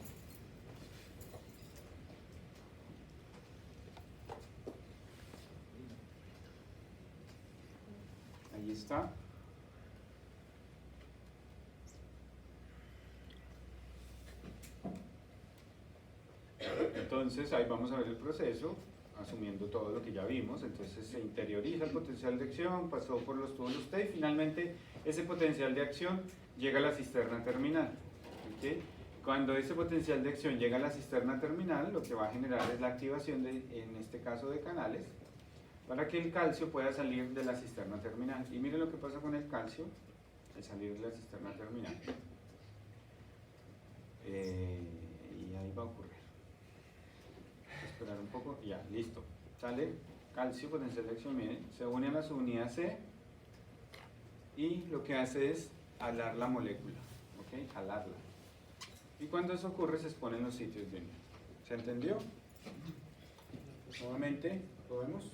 Ahí está. Entonces ahí vamos a ver el proceso, asumiendo todo lo que ya vimos. Entonces se interioriza el potencial de acción, pasó por los tubos T y finalmente ese potencial de acción llega a la cisterna terminal. ¿Okay? Cuando ese potencial de acción llega a la cisterna terminal, lo que va a generar es la activación de, en este caso, de canales, para que el calcio pueda salir de la cisterna terminal. Y miren lo que pasa con el calcio al salir de la cisterna terminal. Y ahí va a ocurrir. Esperar un poco, ya, listo. Sale calcio, potencial de acción, miren, se une a la subunidad C y lo que hace es alar la molécula, ¿ok? Jalarla. Y cuando eso ocurre se exponen los sitios de unión. ¿Se entendió? Nuevamente, ¿lo vemos?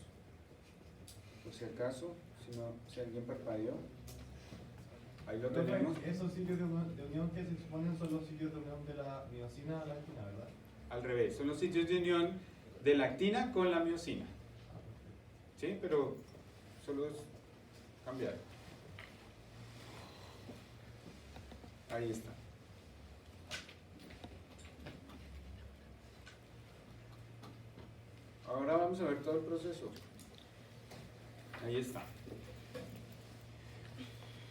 Por si acaso, si alguien parpadeó. Ahí lo tenemos. Esos sitios de unión que se exponen son los sitios de unión de la miosina a la actina, ¿verdad? Al revés, son los sitios de unión de la actina con la miosina. ¿Sí? Pero solo es cambiar. Ahí está. Ahora vamos a ver todo el proceso. Ahí está.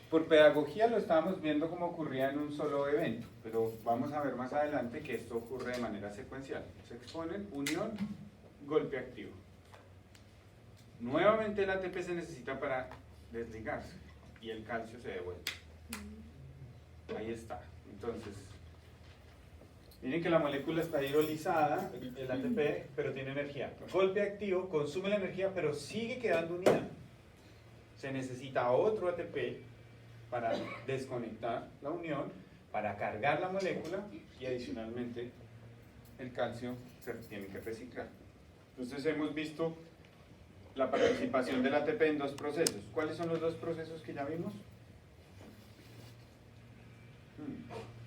Por pedagogía lo estábamos viendo como ocurría en un solo evento, pero vamos a ver más adelante que esto ocurre de manera secuencial. Se exponen unión, golpe activo. Nuevamente el ATP se necesita para desligarse y el calcio se devuelve. Ahí está. Entonces, miren que la molécula está hidrolizada, el ATP, pero tiene energía. Golpe activo consume la energía, pero sigue quedando unida. Se necesita otro ATP para desconectar la unión, para cargar la molécula y adicionalmente el calcio se tiene que reciclar. Entonces hemos visto la participación del ATP en dos procesos. ¿Cuáles son los dos procesos que ya vimos?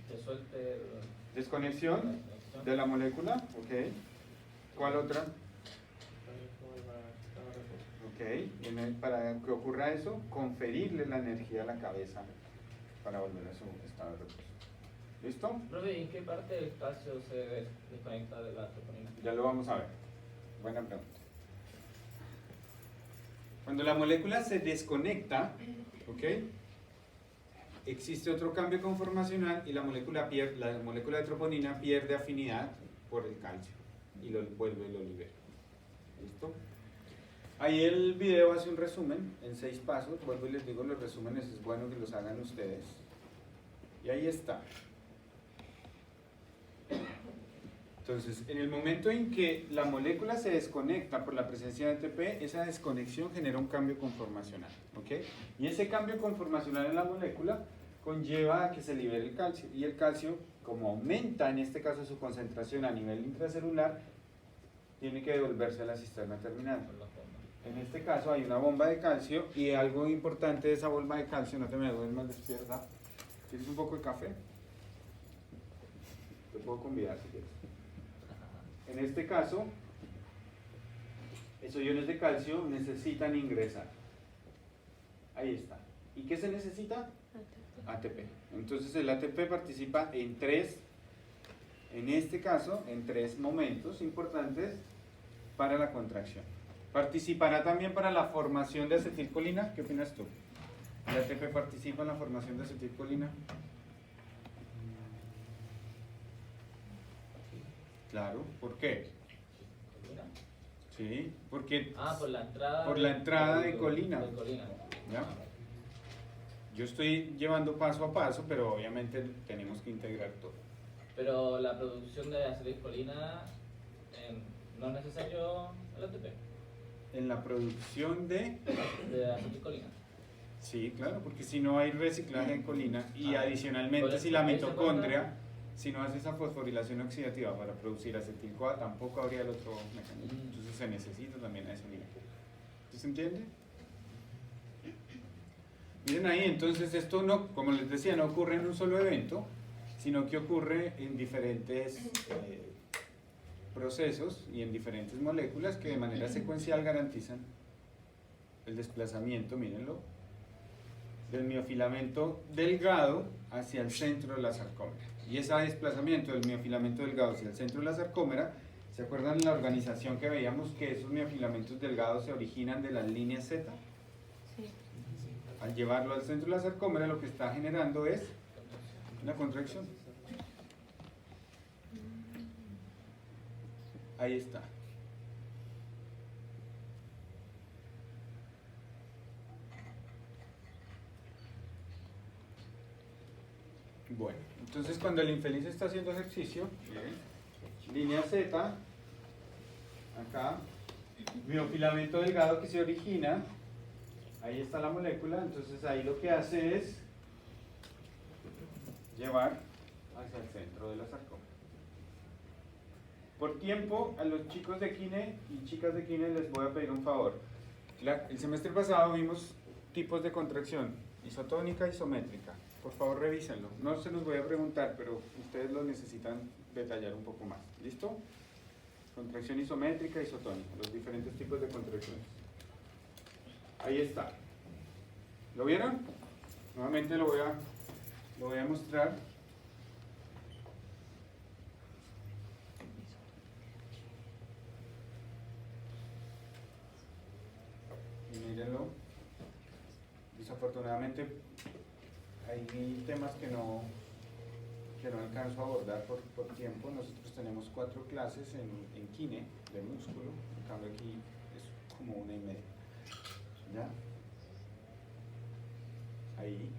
Que suelte Desconexión de la molécula, ok. ¿Cuál otra? Ok, para que ocurra eso, conferirle la energía a la cabeza para volver a su estado de reposo. ¿Listo? Profe, ¿en qué parte del calcio se desconecta de la troponina? Ya lo vamos a ver. Buena pregunta. Cuando la molécula se desconecta, ¿ok? Existe otro cambio conformacional y la molécula de troponina pierde afinidad por el calcio y lo vuelve y lo libera. ¿Listo? Ahí el video hace un resumen en 6 pasos. Vuelvo y les digo, los resúmenes es bueno que los hagan ustedes. Y ahí está. Entonces, en el momento en que la molécula se desconecta por la presencia de ATP, esa desconexión genera un cambio conformacional, ¿ok? Y ese cambio conformacional en la molécula conlleva a que se libere el calcio. Y el calcio, como aumenta en este caso su concentración a nivel intracelular, tiene que devolverse a la cisterna terminal. En este caso hay una bomba de calcio y algo importante de esa bomba de calcio, no te me duermas despierta. ¿Quieres un poco de café? Te puedo convidar si quieres. En este caso, esos iones de calcio necesitan ingresar. Ahí está. ¿Y qué se necesita? ATP. Entonces el ATP participa en este caso, en 3 momentos importantes para la contracción. Participará también para la formación de acetilcolina. ¿Qué opinas tú? ¿El ATP participa en la formación de acetilcolina? Claro, ¿por qué? ¿Colina? Sí, porque Ah, por la entrada. Por la entrada de colina. De colina. ¿ya? Yo estoy llevando paso a paso, pero obviamente tenemos que integrar todo. Pero la producción de acetilcolina no es necesario el ATP. En la producción de... De acetilcolina. Sí, claro, porque si no hay reciclaje de colina y Ah, adicionalmente por si la ahí se mitocondria, si no hace esa fosforilación oxidativa para producir acetil-CoA, tampoco habría el otro mecanismo. Entonces se necesita también a ese nivel. ¿Se entiende? Miren ahí, entonces esto no, como les decía, no ocurre en un solo evento, sino que ocurre en diferentes procesos y en diferentes moléculas que de manera secuencial garantizan el desplazamiento, mírenlo, del miofilamento delgado hacia el centro de la sarcómera. Y ese desplazamiento del miofilamento delgado hacia el centro de la sarcómera, ¿se acuerdan de la organización que veíamos que esos miofilamentos delgados se originan de las líneas Z? Sí. Al llevarlo al centro de la sarcómera lo que está generando es una contracción. Ahí está. Bueno, entonces cuando el infeliz está haciendo ejercicio, línea Z, acá, miofilamento delgado que se origina, ahí está la molécula, entonces ahí lo que hace es llevar hacia el centro de la sarcómera. Por tiempo, a los chicos de Kine y chicas de Kine les voy a pedir un favor. El semestre pasado vimos tipos de contracción, isotónica, isométrica. Por favor, revísenlo. No se los voy a preguntar, pero ustedes lo necesitan detallar un poco más. ¿Listo? Contracción isométrica, isotónica, los diferentes tipos de contracciones. Ahí está. ¿Lo vieron? Nuevamente lo voy a mostrar. Y mírenlo. Desafortunadamente hay temas que no alcanzo a abordar por tiempo. Nosotros tenemos 4 clases en Kine de músculo, en cambio aquí es como 1 y media. ¿Ya? Ahí.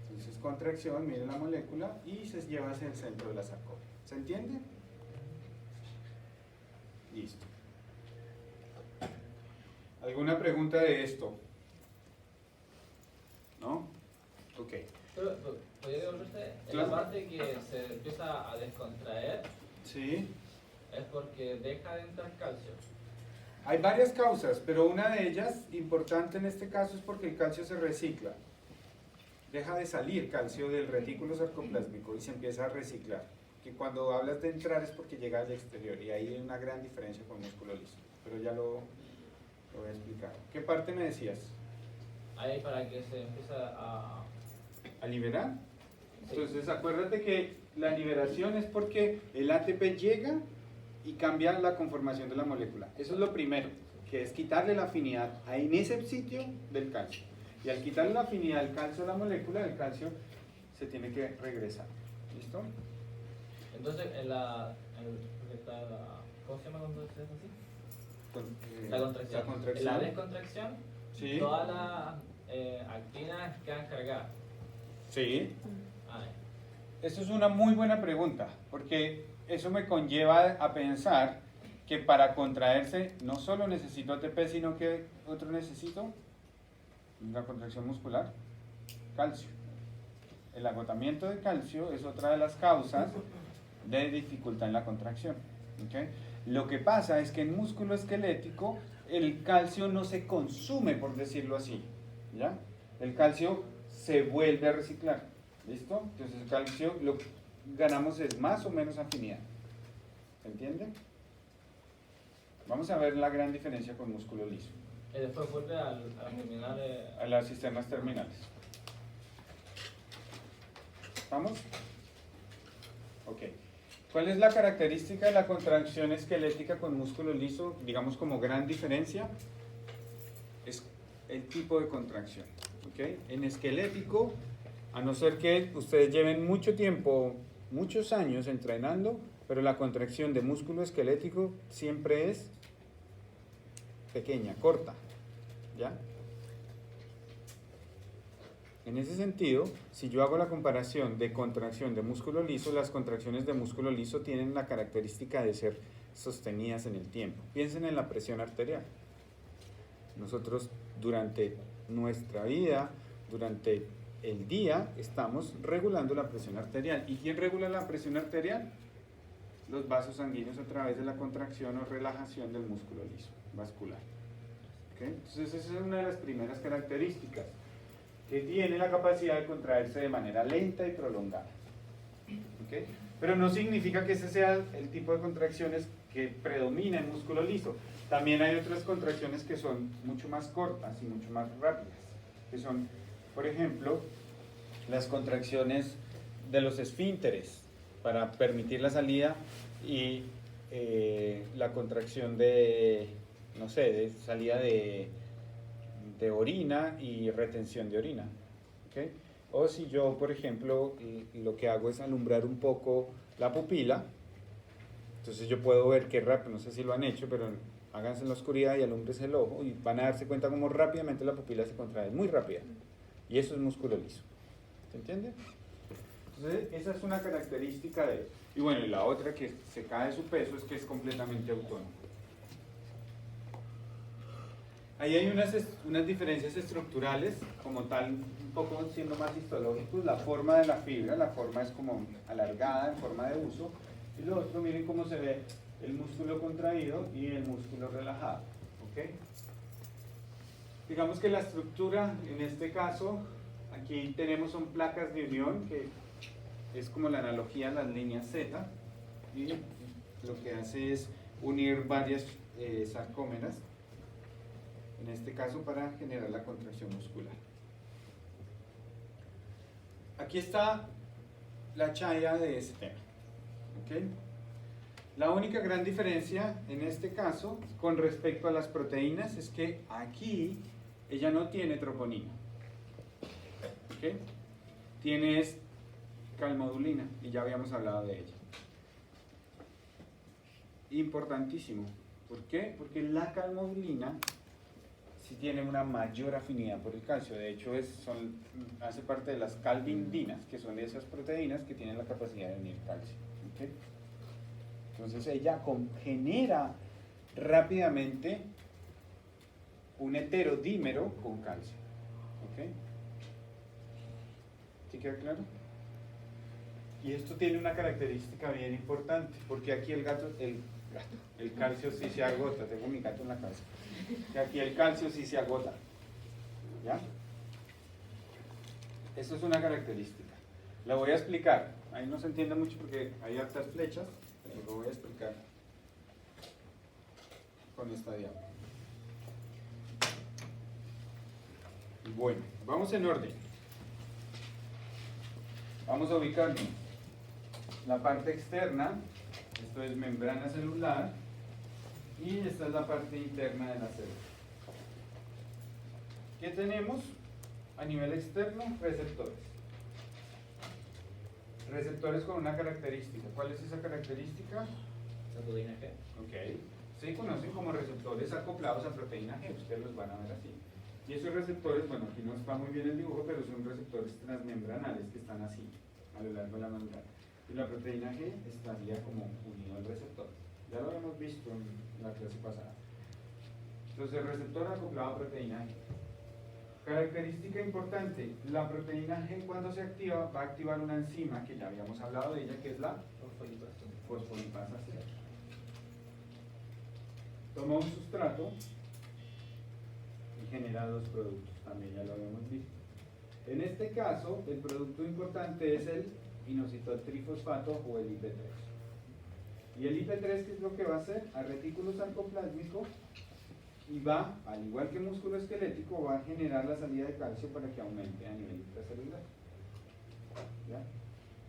Entonces contracción, miren la molécula y se lleva hacia el centro de la sarcómera. ¿Se entiende? Listo. ¿Alguna pregunta de esto? ¿No? Ok. Pero, ¿podría devolverse? En Claro. la parte que se empieza a descontraer Sí. es porque deja de entrar calcio. Hay varias causas, pero una de ellas, importante en este caso, es porque el calcio se recicla. Deja de salir calcio del retículo sarcoplásmico y se empieza a reciclar. Que cuando hablas de entrar es porque llega al exterior y ahí hay una gran diferencia con músculo liso. Pero ya lo voy a explicar. ¿Qué parte me decías? Ahí para que se empiece a... ¿A liberar? Sí. Entonces acuérdate que la liberación es porque el ATP llega y cambia la conformación de la molécula. Eso es lo primero, que es quitarle la afinidad en ese sitio del calcio. Y al quitarle la afinidad del calcio a la molécula, el calcio se tiene que regresar. ¿Listo? Entonces, ¿cómo se llama cuando se hace así? La contracción. La contracción. En la descontracción, Sí. todas las actinas quedan cargadas. Sí. Ah, Eso es una muy buena pregunta, porque eso me conlleva a pensar que para contraerse no solo necesito ATP, sino que otro necesito la contracción muscular, calcio. El agotamiento de calcio es otra de las causas de dificultad en la contracción. ¿Okay? Lo que pasa es que en músculo esquelético el calcio no se consume, por decirlo así. ¿Ya? El calcio se vuelve a reciclar. ¿Listo? Entonces el calcio lo que ganamos es más o menos afinidad. ¿Se entiende? Vamos a ver la gran diferencia con músculo liso. y después vuelve a las terminales. A los sistemas terminales. ¿Vamos? Ok. ¿Cuál es la característica de la contracción esquelética con músculo liso? Digamos como gran diferencia. Es el tipo de contracción. ¿ok? En esquelético, a no ser que ustedes lleven mucho tiempo, muchos años entrenando, pero la contracción de músculo esquelético siempre es pequeña, corta, ¿ya? En ese sentido, si yo hago la comparación de contracción de músculo liso, las contracciones de músculo liso tienen la característica de ser sostenidas en el tiempo. Piensen en la presión arterial. Nosotros durante nuestra vida, durante el día, estamos regulando la presión arterial. ¿Y quién regula la presión arterial? Los vasos sanguíneos a través de la contracción o relajación del músculo liso vascular. ¿Okay? Entonces esa es una de las primeras características, que tiene la capacidad de contraerse de manera lenta y prolongada. ¿Okay? Pero no significa que ese sea el tipo de contracciones que predomina en músculo liso. También hay otras contracciones que son mucho más cortas y mucho más rápidas, que son, por ejemplo, las contracciones de los esfínteres para permitir la salida y la contracción de, no sé, de salida de orina y retención de orina. ¿Okay? O si yo, por ejemplo, lo que hago es alumbrar un poco la pupila, entonces yo puedo ver qué rápido, no sé si lo han hecho, pero háganse en la oscuridad y alúmbrese el ojo y van a darse cuenta cómo rápidamente la pupila se contrae, muy rápida. Y eso es músculo liso. ¿Se entiende? Entonces, esa es una característica de... Y bueno, y la otra que se cae de su peso es que es completamente autónomo. Ahí hay unas diferencias estructurales, como tal, un poco siendo más histológicos. La forma de la fibra, la forma es como alargada en forma de uso. Y lo otro, miren cómo se ve el músculo contraído y el músculo relajado. ¿Okay? Digamos que la estructura, en este caso, aquí tenemos son placas de unión, que es como la analogía a las líneas Z, y lo que hace es unir varias sarcómeras, en este caso para generar la contracción muscular. Aquí está la chaya de ese tema. ¿Okay? La única gran diferencia en este caso con respecto a las proteínas es que aquí ella no tiene troponina. ¿Okay? Tiene calmodulina y ya habíamos hablado de ella. Importantísimo. ¿Por qué? Porque la calmodulina sí tiene una mayor afinidad por el calcio. De hecho, hace parte de las calvindinas, que son esas proteínas que tienen la capacidad de unir calcio. ¿Okay? Entonces ella genera rápidamente un heterodímero con calcio. ¿Okay? ¿Sí queda claro? Y esto tiene una característica bien importante, porque aquí el calcio sí se agota. Tengo mi gato en la casa. Y aquí el calcio sí se agota. ¿Ya? Eso es una característica. La voy a explicar. Ahí no se entiende mucho porque hay hartas flechas, pero lo voy a explicar con esta diapositiva. Bueno, vamos en orden. Vamos a ubicarnos. La parte externa, esto es membrana celular, y esta es la parte interna de la célula. ¿Qué tenemos? A nivel externo, receptores. Receptores con una característica. ¿Cuál es esa característica? La proteína G. Ok. Se conocen como receptores acoplados a proteína G. Ustedes los van a ver así. Y esos receptores, bueno, aquí no está muy bien el dibujo, pero son receptores transmembranales que están así, a lo largo de la membrana. Y la proteína G estaría como unido al receptor. Ya lo habíamos visto en la clase pasada. Entonces, el receptor acoplado a proteína G. Característica importante, la proteína G cuando se activa va a activar una enzima que ya habíamos hablado de ella, que es la fosfolipasa C. Toma un sustrato y genera dos productos, también ya lo habíamos visto. En este caso, el producto importante es el inositol trifosfato o el IP3. Y el IP3, ¿qué es lo que va a hacer? A retículo sarcoplásmico, y va, al igual que músculo esquelético, va a generar la salida de calcio para que aumente a nivel intracelular. ¿Ya?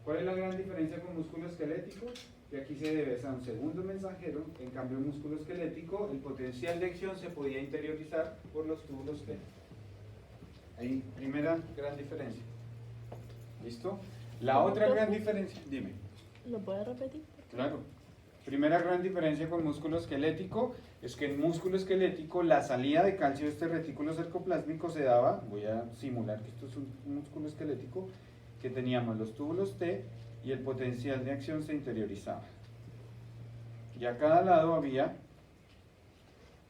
¿Cuál es la gran diferencia con músculo esquelético? Que aquí se debe a un segundo mensajero. En cambio, en músculo esquelético, el potencial de acción se podía interiorizar por los túbulos T. Ahí, primera gran diferencia. ¿Listo? La otra gran diferencia, dime. ¿Lo puedes repetir? Claro. Primera gran diferencia con músculo esquelético es que en músculo esquelético la salida de calcio de este retículo cercoplásmico se daba, voy a simular que esto es un músculo esquelético, que teníamos los túbulos T y el potencial de acción se interiorizaba. Y a cada lado había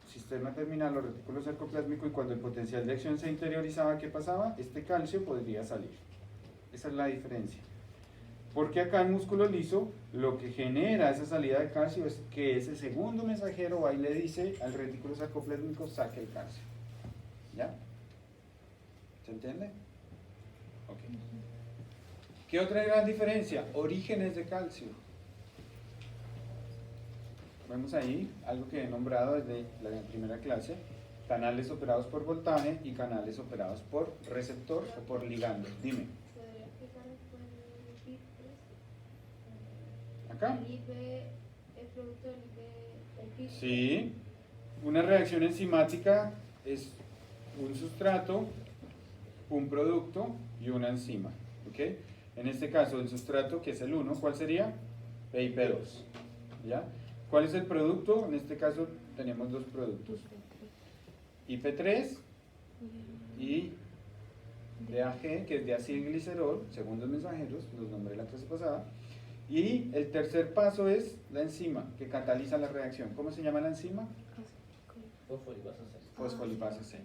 sistema terminal o retículo cercoplásmico y cuando el potencial de acción se interiorizaba, ¿qué pasaba? Este calcio podría salir. Esa es la diferencia. Porque acá en músculo liso lo que genera esa salida de calcio es que ese segundo mensajero va y le dice al retículo sarcoplásmico saque el calcio. ¿Ya? ¿Se entiende? Ok. ¿Qué otra gran diferencia? Orígenes de calcio. Vemos ahí algo que he nombrado desde la primera clase. Canales operados por voltaje y canales operados por receptor o por ligando. Dime. ¿Podría explicar después el PIP? ¿Acá? El IP es producto del IP, el PIP. Sí, una reacción enzimática es un sustrato, un producto y una enzima. ¿Ok? En este caso, el sustrato, que es el 1, ¿cuál sería? PIP2. ¿Ya? ¿Cuál es el producto? En este caso tenemos dos productos. IP3 y DAG, que es diacilglicerol, segundos mensajeros, los nombré la clase pasada. Y el tercer paso es la enzima, que cataliza la reacción. ¿Cómo se llama la enzima? Fosfolipasa C. Fosfolipasa C.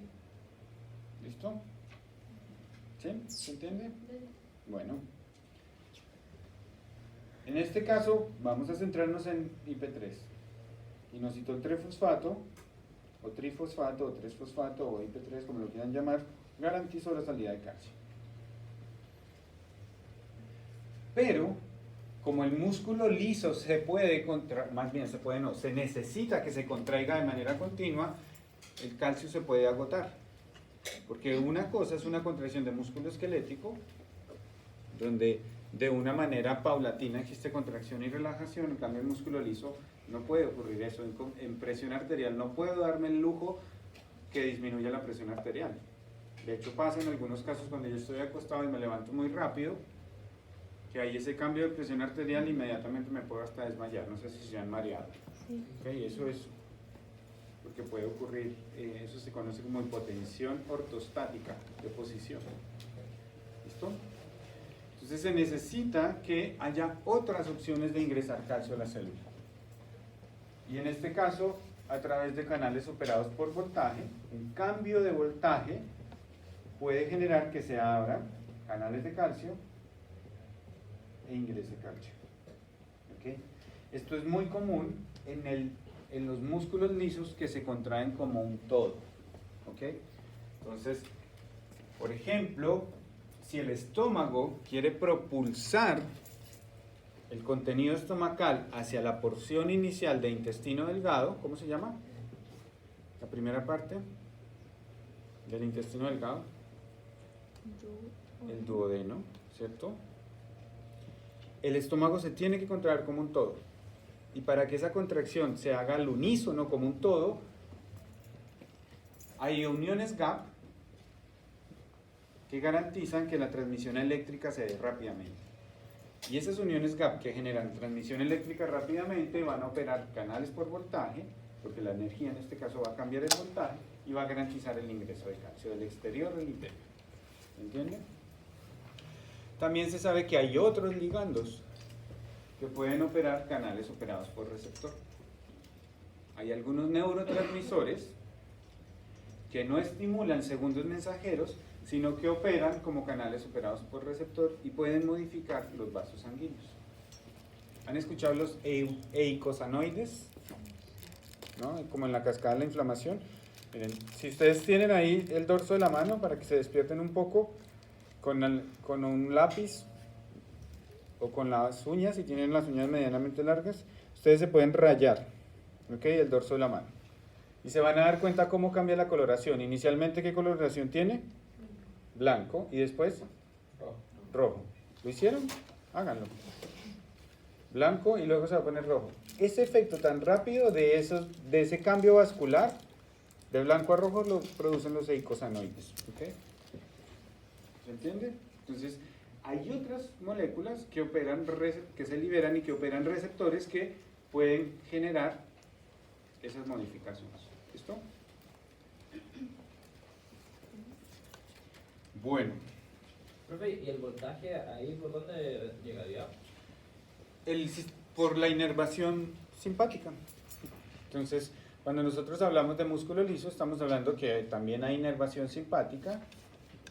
¿Listo? ¿Sí? ¿Se entiende? Bueno. En este caso, vamos a centrarnos en IP3. Inositol-3-fosfato, o trifosfato, o 3-fosfato, o IP3, como lo quieran llamar, garantizó la salida de calcio. Pero, como el músculo liso se puede contraer, más bien se puede no, se necesita que se contraiga de manera continua, el calcio se puede agotar. Porque una cosa es una contracción de músculo esquelético, donde de una manera paulatina existe contracción y relajación, en cambio el músculo liso no puede ocurrir eso. En presión arterial no puedo darme el lujo que disminuya la presión arterial. De hecho pasa en algunos casos cuando yo estoy acostado y me levanto muy rápido, que hay ese cambio de presión arterial, inmediatamente me puedo hasta desmayar, no sé si se han mareado. Sí. Okay, eso es porque puede ocurrir, eso se conoce como hipotensión ortostática de posición. ¿Listo? Entonces se necesita que haya otras opciones de ingresar calcio a la célula. Y en este caso, a través de canales operados por voltaje, un cambio de voltaje puede generar que se abran canales de calcio e ingrese calcio. ¿Okay? Esto es muy común en los músculos lisos que se contraen como un todo. ¿Okay? Entonces, por ejemplo, si el estómago quiere propulsar el contenido estomacal hacia la porción inicial de intestino delgado, ¿cómo se llama? La primera parte del intestino delgado, el duodeno, ¿cierto? El estómago se tiene que contraer como un todo. Y para que esa contracción se haga al unísono como un todo, hay uniones gap que garantizan que la transmisión eléctrica se dé rápidamente. Y esas uniones gap que generan transmisión eléctrica rápidamente van a operar canales por voltaje, porque la energía en este caso va a cambiar el voltaje y va a garantizar el ingreso de calcio del exterior al interior. ¿Entienden? También se sabe que hay otros ligandos que pueden operar canales operados por receptor. Hay algunos neurotransmisores que no estimulan segundos mensajeros, sino que operan como canales operados por receptor y pueden modificar los vasos sanguíneos. ¿Han escuchado los eicosanoides? ¿No? Como en la cascada de la inflamación. Miren, si ustedes tienen ahí el dorso de la mano para que se despierten un poco con un lápiz o con las uñas, si tienen las uñas medianamente largas, ustedes se pueden rayar, ¿ok? El dorso de la mano. Y se van a dar cuenta cómo cambia la coloración. Inicialmente, ¿qué coloración tiene? Blanco. Y después, rojo. ¿Lo hicieron? Háganlo. Blanco y luego se va a poner rojo. Ese efecto tan rápido de ese cambio vascular, de blanco a rojo, lo producen los eicosanoides. ¿Okay? ¿Se entiende? Entonces, hay otras moléculas que operan, que se liberan y que operan receptores que pueden generar esas modificaciones. ¿Listo? Bueno, Profe, ¿y el voltaje ahí por dónde llegaría? por la inervación simpática. Entonces, cuando nosotros hablamos de músculo liso, estamos hablando que también hay inervación simpática,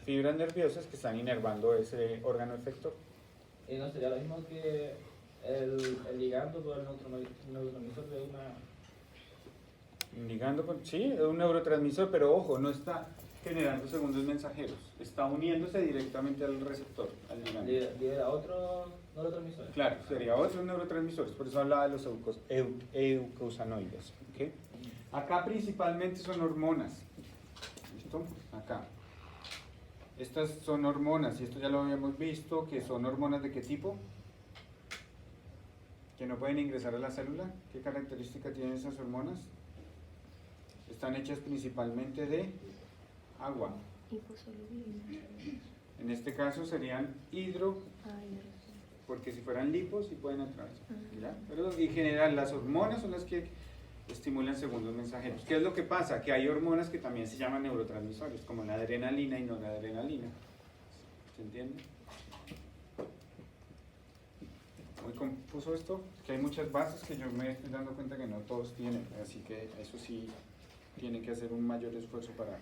fibras nerviosas que están inervando ese órgano efector. ¿Y no sería lo mismo que el ligando con el neurotransmisor de una... Ligando con, sí, es un neurotransmisor, pero ojo, no está generando segundos mensajeros, está uniéndose directamente al receptor, al ligando. libera otro neurotransmisor? Claro, sería otros neurotransmisores, por eso hablaba de los eucosanoides. ¿Okay? Acá principalmente son hormonas. ¿Listo? Acá. Estas son hormonas, y esto ya lo habíamos visto, que son hormonas de qué tipo? Que no pueden ingresar a la célula. ¿Qué característica tienen esas hormonas? Están hechas principalmente de agua. Hiposoluble. En este caso serían hidro, Ay, porque si fueran lipos sí pueden atravesar. ¿Ya? Pero en general las hormonas son las que estimulan segundos mensajeros. ¿Qué es lo que pasa? Que hay hormonas que también se llaman neurotransmisores, como la adrenalina y noradrenalina. ¿Se entiende? Muy confuso esto, que hay muchas bases que yo me estoy dando cuenta que no todos tienen, así que eso sí tienen que hacer un mayor esfuerzo para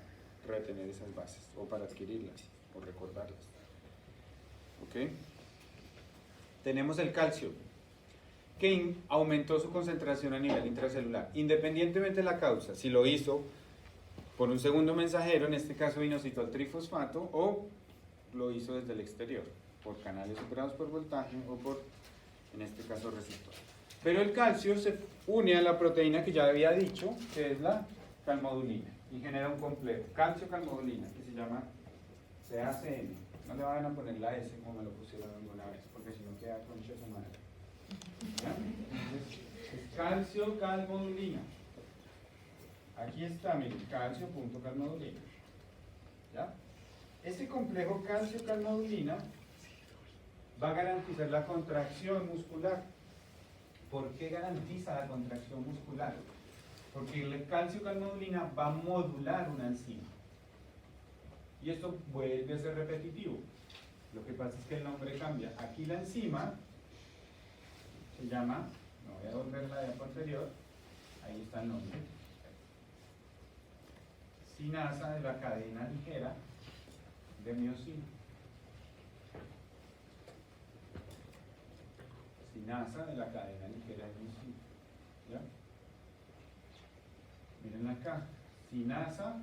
retener esas bases, o para adquirirlas, o recordarlas. ¿Ok? Tenemos el calcio, que aumentó su concentración a nivel intracelular, independientemente de la causa, si lo hizo por un segundo mensajero, en este caso inositol trifosfato, o lo hizo desde el exterior, por canales superados por voltaje, o por, en este caso, receptor. Pero el calcio se une a la proteína que ya había dicho, que es la calmodulina, y genera un complejo, calcio-calmodulina, que se llama CACN. No le vayan a poner la S como me lo pusieron alguna vez, porque si no queda concha su madre. ¿Ya? Entonces, es calcio-calmodulina. Aquí está, miren, calcio.calmodulina. ¿Ya? Este complejo calcio-calmodulina va a garantizar la contracción muscular. ¿Por qué garantiza la contracción muscular? Porque el calcio-calmodulina va a modular una enzima. Y esto vuelve a ser repetitivo. Lo que pasa es que el nombre cambia. Aquí la enzima se llama, no voy a volver la de anterior, ahí está el nombre, sinasa de la cadena ligera de miosina. Sinasa de la cadena ligera de miosina. ¿Ya? Miren acá, sinasa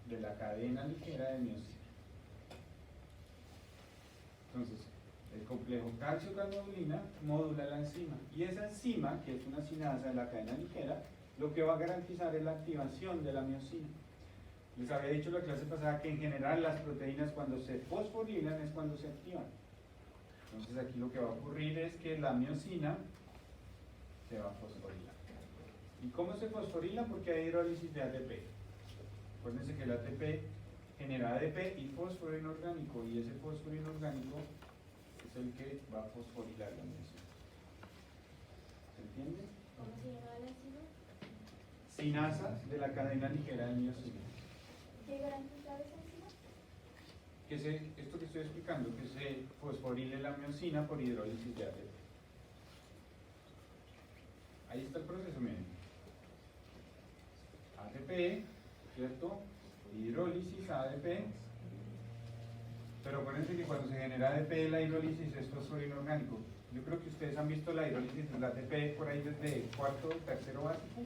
de la cadena ligera de miosina. Entonces, el complejo calcio-calmodulina modula la enzima, y esa enzima, que es una sinasa de la cadena ligera, lo que va a garantizar es la activación de la miosina. Les había dicho en la clase pasada que en general las proteínas cuando se fosforilan es cuando se activan. Entonces aquí lo que va a ocurrir es que la miosina se va a fosforilar. ¿Y cómo se fosforila? Porque hay hidrólisis de ATP. Acuérdense que el ATP genera ADP y fósforo inorgánico, y ese fósforo inorgánico es el que va a fosforilar la miosina. ¿Se entiende? ¿Cómo se llama la enzima? Sinasa de la cadena ligera de miosina. ¿Qué garantiza esa enzima? Esto que estoy explicando, que se fosforile la miosina por hidrólisis de ATP. Ahí está el proceso, miren. ATP, ¿cierto? Hidrólisis, ADP. Pero acuérdense que cuando se genera ADP, la hidrólisis es fósforo inorgánico. Yo creo que ustedes han visto la hidrólisis del ATP por ahí desde cuarto, tercero básico.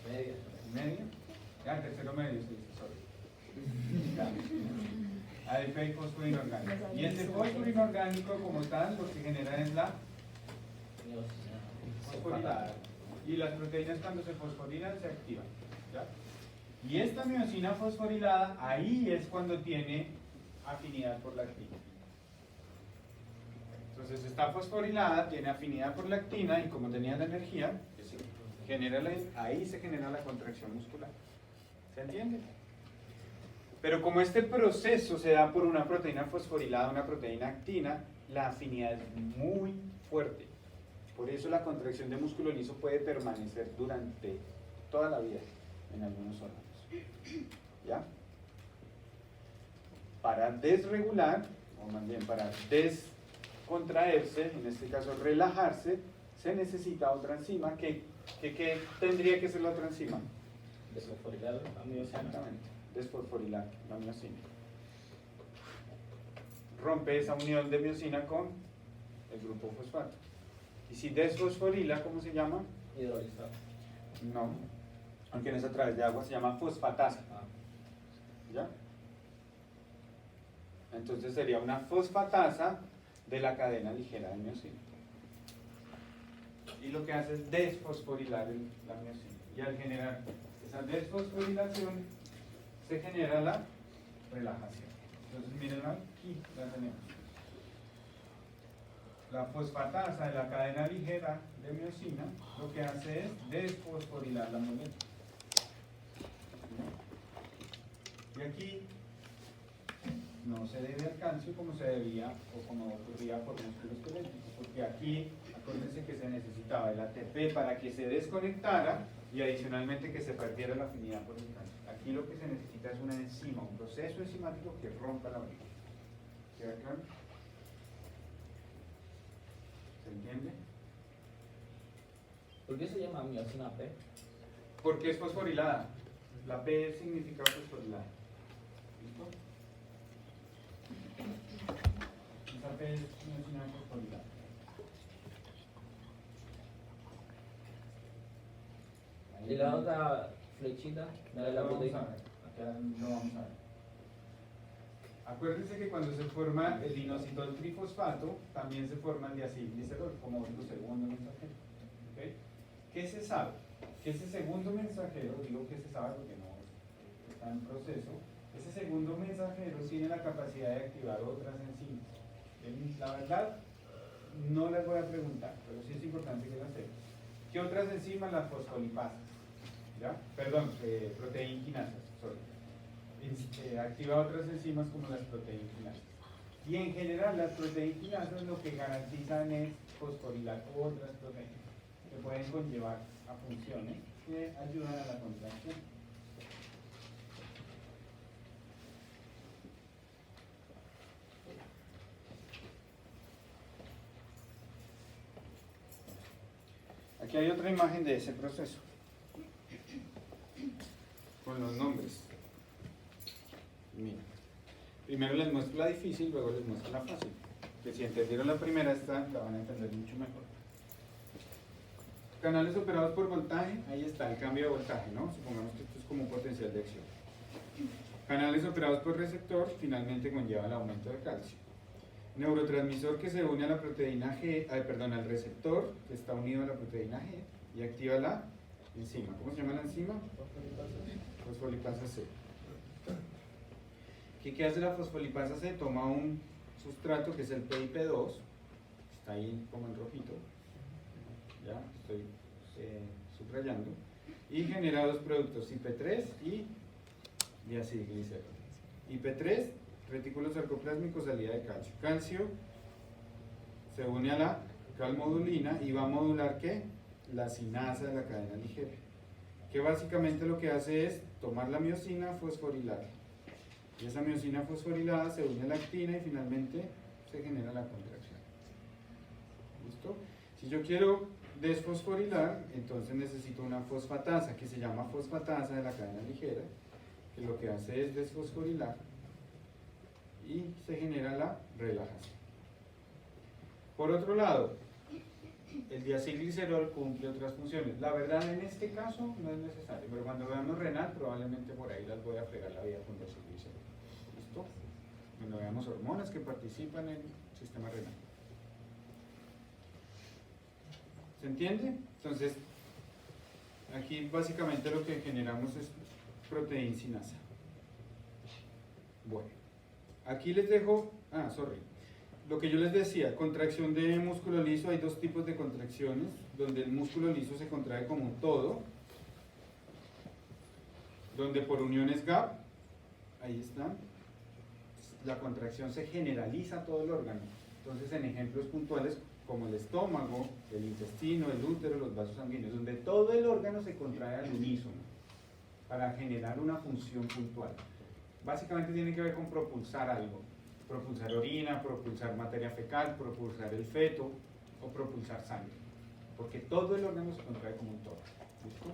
Media. ¿Medio? Ya, tercero medio, sí, sorry. ADP y fósforo inorgánico. Y ese fósforo inorgánico, como tal, lo que genera es la fosforilada. Y las proteínas, cuando se fosforilan, se activan. ¿Ya? Y esta miosina fosforilada, ahí es cuando tiene afinidad por la actina. Entonces está fosforilada, tiene afinidad por la actina, y como tenía la energía, ahí se genera la contracción muscular. ¿Se entiende? Pero como este proceso se da por una proteína fosforilada, una proteína actina, la afinidad es muy fuerte. Por eso la contracción de músculo liso puede permanecer durante toda la vida en algunos órganos. ¿Ya? Para desregular, o más bien para descontraerse, en este caso relajarse, se necesita otra enzima. ¿Qué tendría que ser la otra enzima? Desfosforilar la miosina. Exactamente, desfosforilar la miosina. Rompe esa unión de miosina con el grupo fosfato. Y si desfosforila, ¿cómo se llama? Hidrolizado. No, aunque no es a través de agua, se llama fosfatasa. Ah. ¿Ya? Entonces sería una fosfatasa de la cadena ligera de miosina. Y lo que hace es desfosforilar la miosina. Y al generar esa desfosforilación, se genera la relajación. Entonces miren aquí, la tenemos. La fosfatasa de la cadena ligera de miosina lo que hace es desfosforilar la molécula. Y aquí no se debe al calcio como se debía o como ocurría por músculo esquelético, porque aquí, acuérdense que se necesitaba el ATP para que se desconectara y adicionalmente que se perdiera la afinidad por el calcio. Aquí lo que se necesita es una enzima, un proceso enzimático que rompa la molécula. ¿Queda claro? ¿Se entiende? ¿Por qué se llama miosina P? Porque es fosforilada. La P significa fosforilada. ¿Listo? Esa P es miosina fosforilada. Y la otra flechita de la Lo vamos a proteína. ver. Acá lo vamos a ver. Acuérdense que cuando se forma el inositol trifosfato, también se forma el diacilglicerol como otro segundo mensajero. ¿Okay? ¿Qué se sabe? Que ese segundo mensajero, digo que se sabe porque no está en proceso, ese segundo mensajero tiene la capacidad de activar otras enzimas. La verdad, no les voy a preguntar, pero sí es importante que las sepan. ¿Qué otras enzimas? Las fosfolipasas. ¿Ya? Perdón, proteinquinasas, sorry. Activa otras enzimas como las proteinquinasas. Y en general las proteinquinasas lo que garantizan es fosforilar otras proteínas que pueden conllevar a funciones que ayudan a la contracción. Aquí hay otra imagen de ese proceso con los nombres. Mira, primero les muestro la difícil, luego les muestro la fácil. Que si entendieron la primera, esta la van a entender mucho mejor. Canales operados por voltaje, ahí está el cambio de voltaje, ¿no? Supongamos que esto es como un potencial de acción. Canales operados por receptor, finalmente conlleva el aumento de calcio. Neurotransmisor que se une a la proteína G, al receptor que está unido a la proteína G y activa la enzima. ¿Cómo se llama la enzima? Fosfolipasa C. ¿Qué hace la fosfolipasa C? Toma un sustrato que es el PIP2, está ahí como en rojito, ya estoy subrayando, y genera dos productos, IP3 y diacilglicerol. IP3, retículo sarcoplásmico, salida de calcio. Calcio se une a la calmodulina y va a modular ¿qué? La sinasa de la cadena ligera, que básicamente lo que hace es tomar la miosina, fosforilar. Y esa miosina fosforilada se une a la actina y finalmente se genera la contracción. ¿Listo? Si yo quiero desfosforilar, entonces necesito una fosfatasa que se llama fosfatasa de la cadena ligera, que lo que hace es desfosforilar y se genera la relajación. Por otro lado, el diacilglicerol cumple otras funciones. La verdad en este caso no es necesario, pero cuando veamos renal probablemente por ahí las voy a fregar la vida con diacilglicerol. ¿Listo? Cuando veamos hormonas que participan en el sistema renal. ¿Se entiende? Entonces, aquí básicamente lo que generamos es proteincinasa. Bueno, aquí les dejo, lo que yo les decía, contracción de músculo liso, hay dos tipos de contracciones, donde el músculo liso se contrae como un todo, donde por unión es gap, ahí está. La contracción se generaliza a todo el órgano. Entonces, en ejemplos puntuales como el estómago, el intestino, el útero, los vasos sanguíneos, donde todo el órgano se contrae al unísono para generar una función puntual. Básicamente tiene que ver con propulsar algo. Propulsar orina, propulsar materia fecal, propulsar el feto o propulsar sangre. Porque todo el órgano se contrae como un todo. ¿Listo?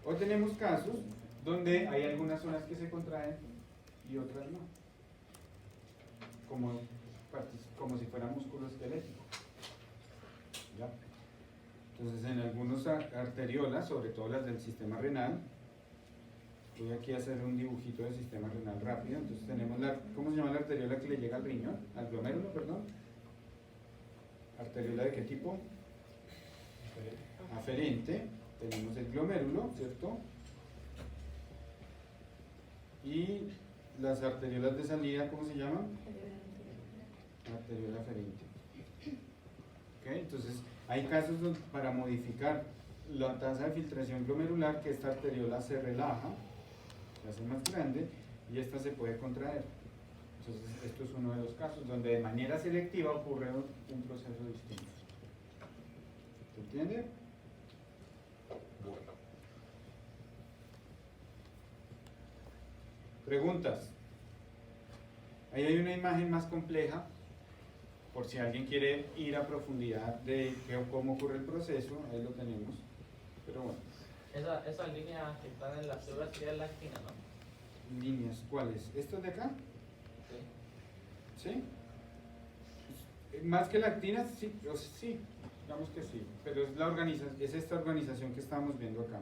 O tenemos casos donde hay algunas zonas que se contraen y otras no. Como si fuera músculo esquelético. ¿Ya? Entonces en algunos arteriolas, sobre todo las del sistema renal, voy aquí a hacer un dibujito del sistema renal rápido. Entonces tenemos ¿cómo se llama la arteriola que le llega al riñón? Al glomérulo, perdón. ¿Arteriola de qué tipo? Aferente. Tenemos el glomérulo, ¿cierto? Y las arteriolas de salida, ¿cómo se llaman? Arteriola aferente. ¿Okay? Entonces, hay casos para modificar la tasa de filtración glomerular, que esta arteriola se relaja, se hace más grande, y esta se puede contraer. Entonces, esto es uno de los casos donde de manera selectiva ocurre un proceso distinto. ¿Se entiende? Bueno. Preguntas. Ahí hay una imagen más compleja, por si alguien quiere ir a profundidad de cómo ocurre el proceso, ahí lo tenemos. Pero bueno. Esas líneas que están en la célula serían la actina, ¿no? Líneas, ¿cuáles? ¿Estos de acá? Sí. ¿Sí? Más que la actina, sí, sí, digamos que sí, pero es esta organización que estamos viendo acá.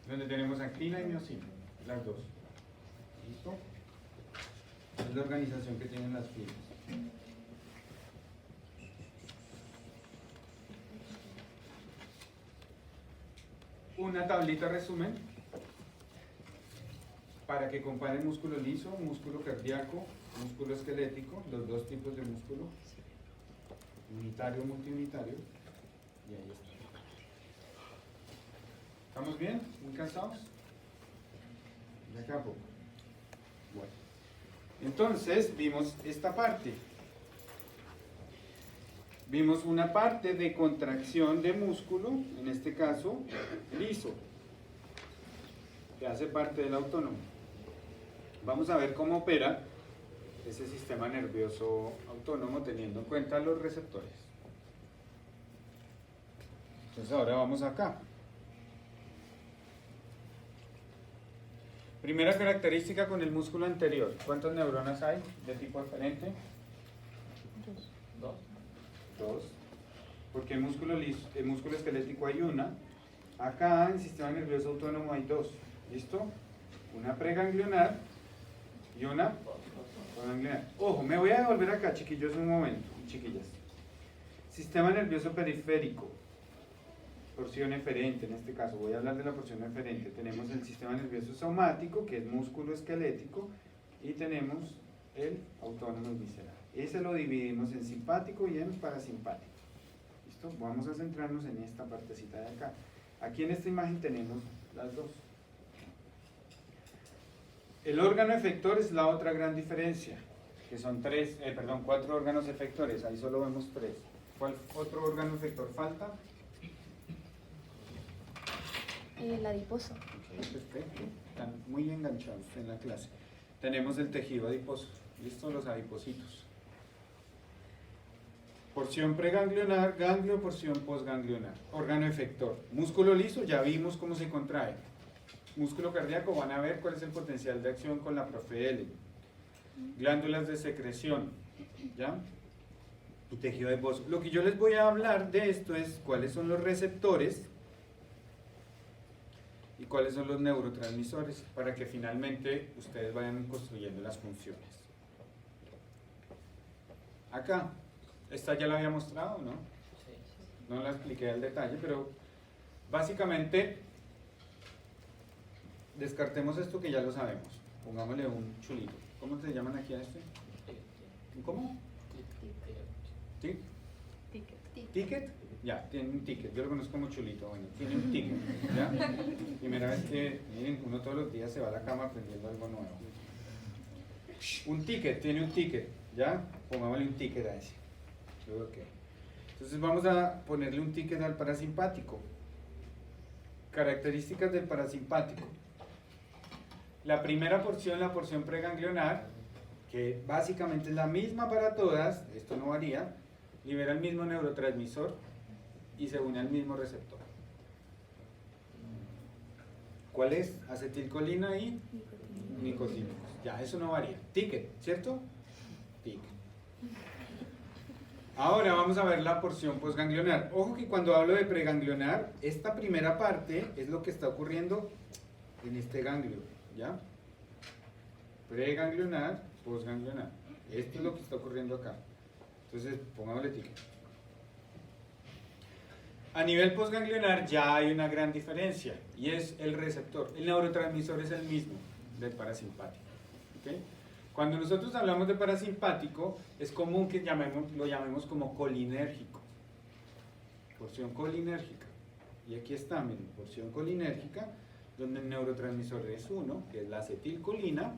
Donde tenemos actina y miocina, las dos. ¿Listo? Es la organización que tienen las fibras. Una tablita resumen para que comparen músculo liso, músculo cardíaco, músculo esquelético, los dos tipos de músculo, unitario, multiunitario, y ahí está. ¿Estamos bien? ¿Muy cansados? De acá a poco. Bueno. Entonces, vimos esta parte. Vimos una parte de contracción de músculo, en este caso, liso, que hace parte del autónomo. Vamos a ver cómo opera ese sistema nervioso autónomo teniendo en cuenta los receptores. Entonces ahora vamos acá. Primera característica con el músculo anterior. ¿Cuántas neuronas hay de tipo aferente? Dos. Porque el músculo esquelético hay una. Acá en el sistema nervioso autónomo hay dos. ¿Listo? Una preganglionar y una postganglionar. Ojo, me voy a devolver acá, chiquillos, un momento, chiquillas. Sistema nervioso periférico. Porción eferente, en este caso voy a hablar de la porción eferente. Tenemos el sistema nervioso somático, que es músculo esquelético, y tenemos el autónomo y visceral. Ese lo dividimos en simpático y en parasimpático. ¿Listo? Vamos a centrarnos en esta partecita de acá. Aquí en esta imagen tenemos las dos. El órgano efector es la otra gran diferencia, que son 4 órganos efectores, ahí solo vemos 3. ¿Cuál otro órgano efector falta? El adiposo. Ok, perfecto. Están muy enganchados en la clase. Tenemos el tejido adiposo. ¿Listo? Los adipocitos. Porción preganglionar, ganglio, porción postganglionar. Órgano efector. Músculo liso, ya vimos cómo se contrae. Músculo cardíaco, van a ver cuál es el potencial de acción con la profe L. Glándulas de secreción. ¿Ya? Y tejido adiposo. Lo que yo les voy a hablar de esto es cuáles son los receptores y cuáles son los neurotransmisores, para que finalmente ustedes vayan construyendo las funciones. Acá, esta ya la había mostrado, ¿no? Sí. No la expliqué al detalle, pero básicamente descartemos esto que ya lo sabemos. Pongámosle un chulito. ¿Cómo se llaman aquí a este? ¿Un cómo? ¿Ticket? Ticket. ¿Ticket? Ya, tiene un ticket. Yo lo conozco como Chulito. Bueno, tiene un ticket. ¿Ya? Primera vez que, miren, uno todos los días se va a la cama aprendiendo algo nuevo. Un ticket, tiene un ticket. ¿Ya? Pongámosle un ticket a ese. Okay. Entonces vamos a ponerle un ticket al parasimpático. Características del parasimpático. La primera porción, la porción preganglionar, que básicamente es la misma para todas, esto no varía, libera el mismo neurotransmisor y se une al mismo receptor. ¿Cuál es? Acetilcolina y nicotínicos. Ya, eso no varía. Ticket, ¿cierto? Ticket. Ahora vamos a ver la porción postganglionar. Ojo que cuando hablo de preganglionar, esta primera parte es lo que está ocurriendo en este ganglio, ¿ya? Preganglionar, postganglionar. Esto es lo que está ocurriendo acá. Entonces, pongámosle ticket. A nivel postganglionar ya hay una gran diferencia y es el receptor. El neurotransmisor es el mismo del parasimpático. ¿Okay? Cuando nosotros hablamos de parasimpático, es común que lo llamemos como colinérgico. Porción colinérgica. Y aquí está, miren, porción colinérgica, donde el neurotransmisor es uno, que es la acetilcolina,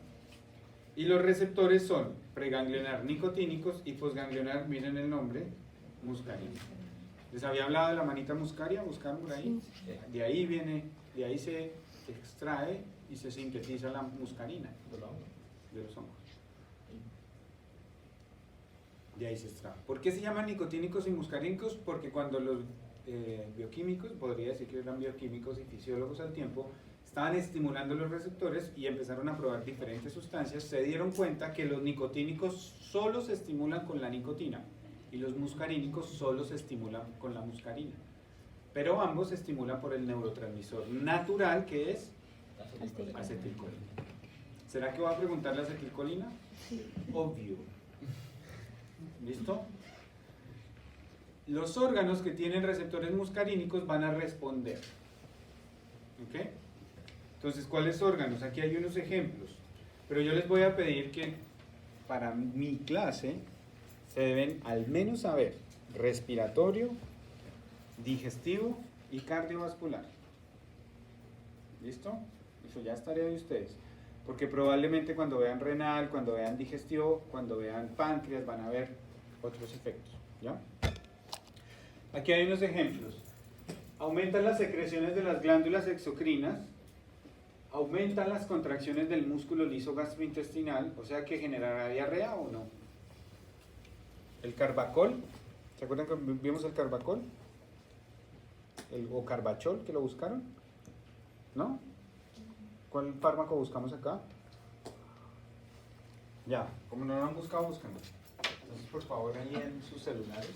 y los receptores son preganglionar nicotínicos y postganglionar, miren el nombre, muscarina. ¿Les había hablado de la manita muscaria? ¿Buscaron por ahí? Sí. De ahí viene, de ahí se extrae y se sintetiza la muscarina de los hongos. De ahí se extrae. ¿Por qué se llaman nicotínicos y muscarínicos? Porque cuando los bioquímicos, podría decir que eran bioquímicos y fisiólogos al tiempo, estaban estimulando los receptores y empezaron a probar diferentes sustancias, se dieron cuenta que los nicotínicos solo se estimulan con la nicotina y los muscarínicos solo se estimulan con la muscarina. Pero ambos se estimulan por el neurotransmisor natural que es acetilcolina. ¿Será que voy a preguntar la acetilcolina? Sí. Obvio. ¿Listo? Los órganos que tienen receptores muscarínicos van a responder. ¿Ok? Entonces, ¿cuáles órganos? Aquí hay unos ejemplos. Pero yo les voy a pedir que para mi clase se deben al menos saber respiratorio, digestivo y cardiovascular. ¿Listo? Eso ya es tarea de ustedes. Porque probablemente cuando vean renal, cuando vean digestivo, cuando vean páncreas, van a ver otros efectos. ¿Ya? Aquí hay unos ejemplos. Aumentan las secreciones de las glándulas exocrinas, aumentan las contracciones del músculo liso gastrointestinal, o sea que generará diarrea o no. El carbacol, ¿se acuerdan que vimos el carbacol? O carbachol, que lo buscaron, ¿no? ¿Cuál fármaco buscamos acá? Ya, como no lo han buscado, búsquenlo. Entonces, por favor, ahí en sus celulares,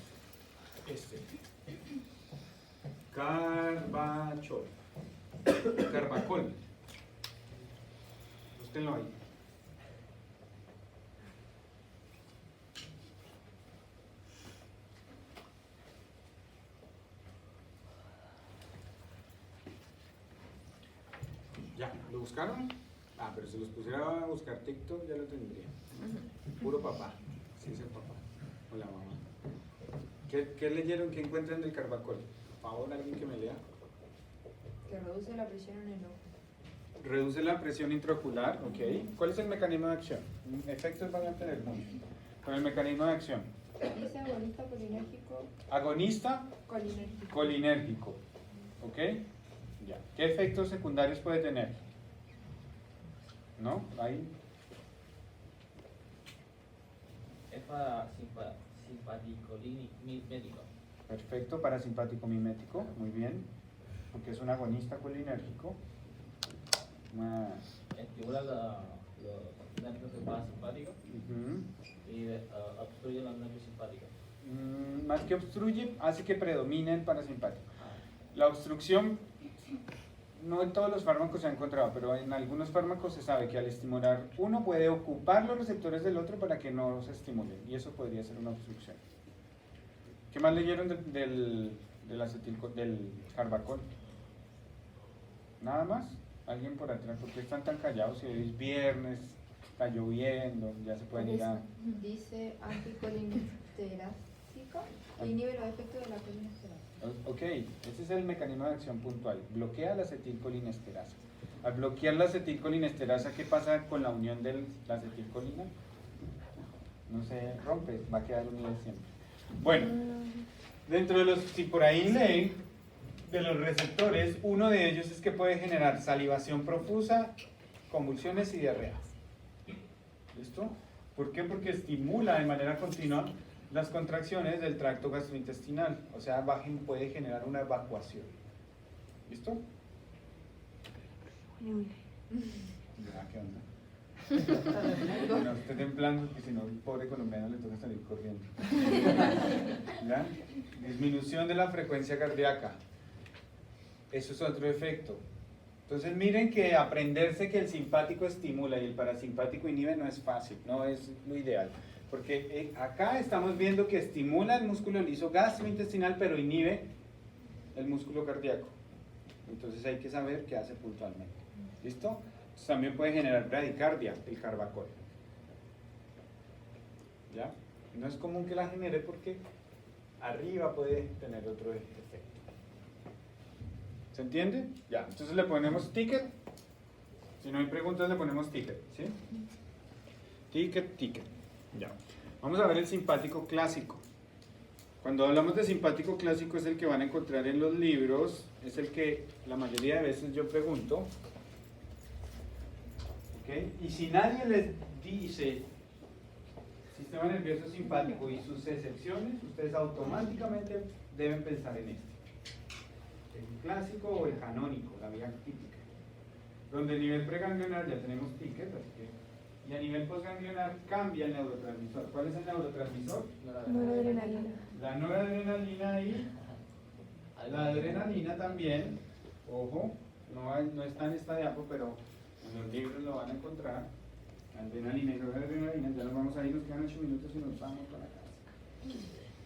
Carbachol, carbacol, búsquenlo ahí. ¿Ya? ¿Lo buscaron? Ah, pero si los pusiera a buscar TikTok ya lo tendría. Puro papá. Sí, es el papá. O la mamá. ¿Qué leyeron? ¿Qué encuentran del carbacol? Por favor, alguien que me lea. Que reduce la presión en el ojo. Reduce la presión intraocular, ok. ¿Cuál es el mecanismo de acción? Efectos van a tener muchos. Con el mecanismo de acción. Dice agonista colinérgico. Agonista Colinérgico. colinérgico. ¿Ok? Ya. ¿Qué efectos secundarios puede tener? ¿No? Ahí. Es para simpaticomimético. Perfecto, parasimpático mimético. Muy bien. Porque es un agonista colinérgico. Estimula los nervios del parasimpático y obstruye los nervios simpáticos. Más que obstruye, hace que predomine el parasimpático. La obstrucción, no en todos los fármacos se ha encontrado, pero en algunos fármacos se sabe que al estimular uno puede ocupar los receptores del otro para que no se estimulen, y eso podría ser una obstrucción. ¿Qué más leyeron del carbacol? ¿Nada más? ¿Alguien por atrás? ¿Por qué están tan callados? Si hoy es viernes, está lloviendo, ya se pueden ir a... Dice anticolinesterasico e inhibe los efectos de la colinesterasa. Ok, ese es el mecanismo de acción puntual. Bloquea la acetilcolinesterasa. Al bloquear la acetilcolinesterasa, ¿qué pasa con la unión de la acetilcolina? No se rompe, va a quedar unida siempre. Bueno, dentro de los, si por ahí leen, de los receptores, uno de ellos es que puede generar salivación profusa, convulsiones y diarrea. ¿Listo? ¿Por qué? Porque estimula de manera continua las contracciones del tracto gastrointestinal, o sea, puede generar una evacuación. ¿Listo? Ya, ¿qué onda? No, esté temblando porque si no, el pobre colombiano le toca salir corriendo. ¿Ya? Disminución de la frecuencia cardíaca. Eso es otro efecto. Entonces miren que aprenderse que el simpático estimula y el parasimpático inhibe no es fácil, no es lo ideal. Porque acá estamos viendo que estimula el músculo liso gastrointestinal, pero inhibe el músculo cardíaco. Entonces hay que saber qué hace puntualmente. ¿Listo? Entonces, también puede generar bradicardia, el carbacol. ¿Ya? No es común que la genere porque arriba puede tener otro efecto. ¿Se entiende? Ya, entonces le ponemos ticket. Si no hay preguntas le ponemos ticket, ¿sí? Ticket. Ya. Vamos a ver el simpático clásico. Cuando hablamos de simpático clásico es el que van a encontrar en los libros, es el que la mayoría de veces yo pregunto. ¿Ok? Y si nadie les dice sistema nervioso simpático y sus excepciones, ustedes automáticamente deben pensar en este. El clásico o el canónico, la vía típica. Donde el nivel preganglionar ya tenemos ticket, así que, y a nivel postganglionar cambia el neurotransmisor. ¿Cuál es el neurotransmisor? Noradrenalina. La noradrenalina y la adrenalina también. Ojo, no está en esta diapo, pero en los libros lo van a encontrar. Adrenalina y noradrenalina. Ya nos vamos a ir, nos quedan 8 minutos y nos vamos para la casa.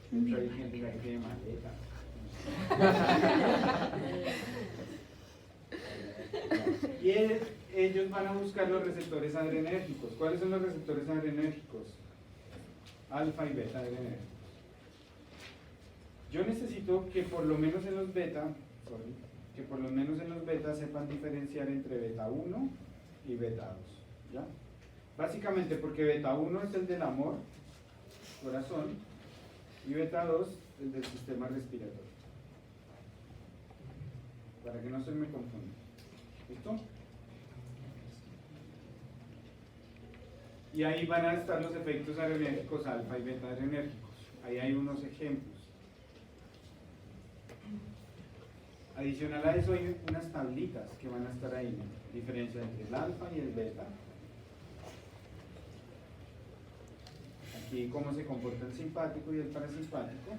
Siempre hay gente que tiene maleta. Y ellos van a buscar los receptores adrenérgicos. ¿Cuáles son los receptores adrenérgicos? Alfa y beta adrenérgicos. Yo necesito que por lo menos en los beta, sepan diferenciar entre beta 1 y beta 2. ¿Ya? Básicamente porque beta 1 es el del amor, corazón, y beta 2 el del sistema respiratorio. Para que no se me confunda. ¿Listo? Y ahí van a estar los efectos adrenérgicos alfa y beta adrenérgicos. Ahí hay unos ejemplos. Adicional a eso hay unas tablitas que van a estar ahí. Diferencia entre el alfa y el beta. Aquí cómo se comporta el simpático y el parasimpático.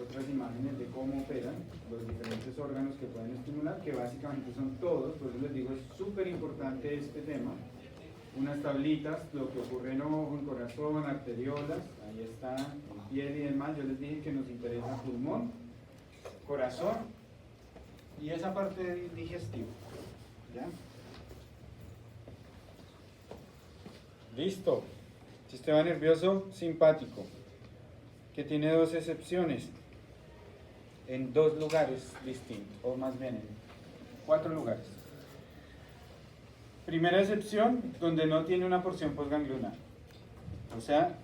Otras imágenes de cómo operan los diferentes órganos que pueden estimular, que básicamente son todos, por eso les digo, es súper importante este tema. Unas tablitas, lo que ocurre en ojo, en corazón, arteriolas, ahí está, en piel y demás. Yo les dije que nos interesa pulmón, corazón y esa parte digestiva. ¿Ya? Listo. Sistema nervioso simpático, que tiene dos excepciones en dos lugares distintos, o más bien en 4 lugares. Primera excepción, donde no tiene una porción postganglionar, o sea,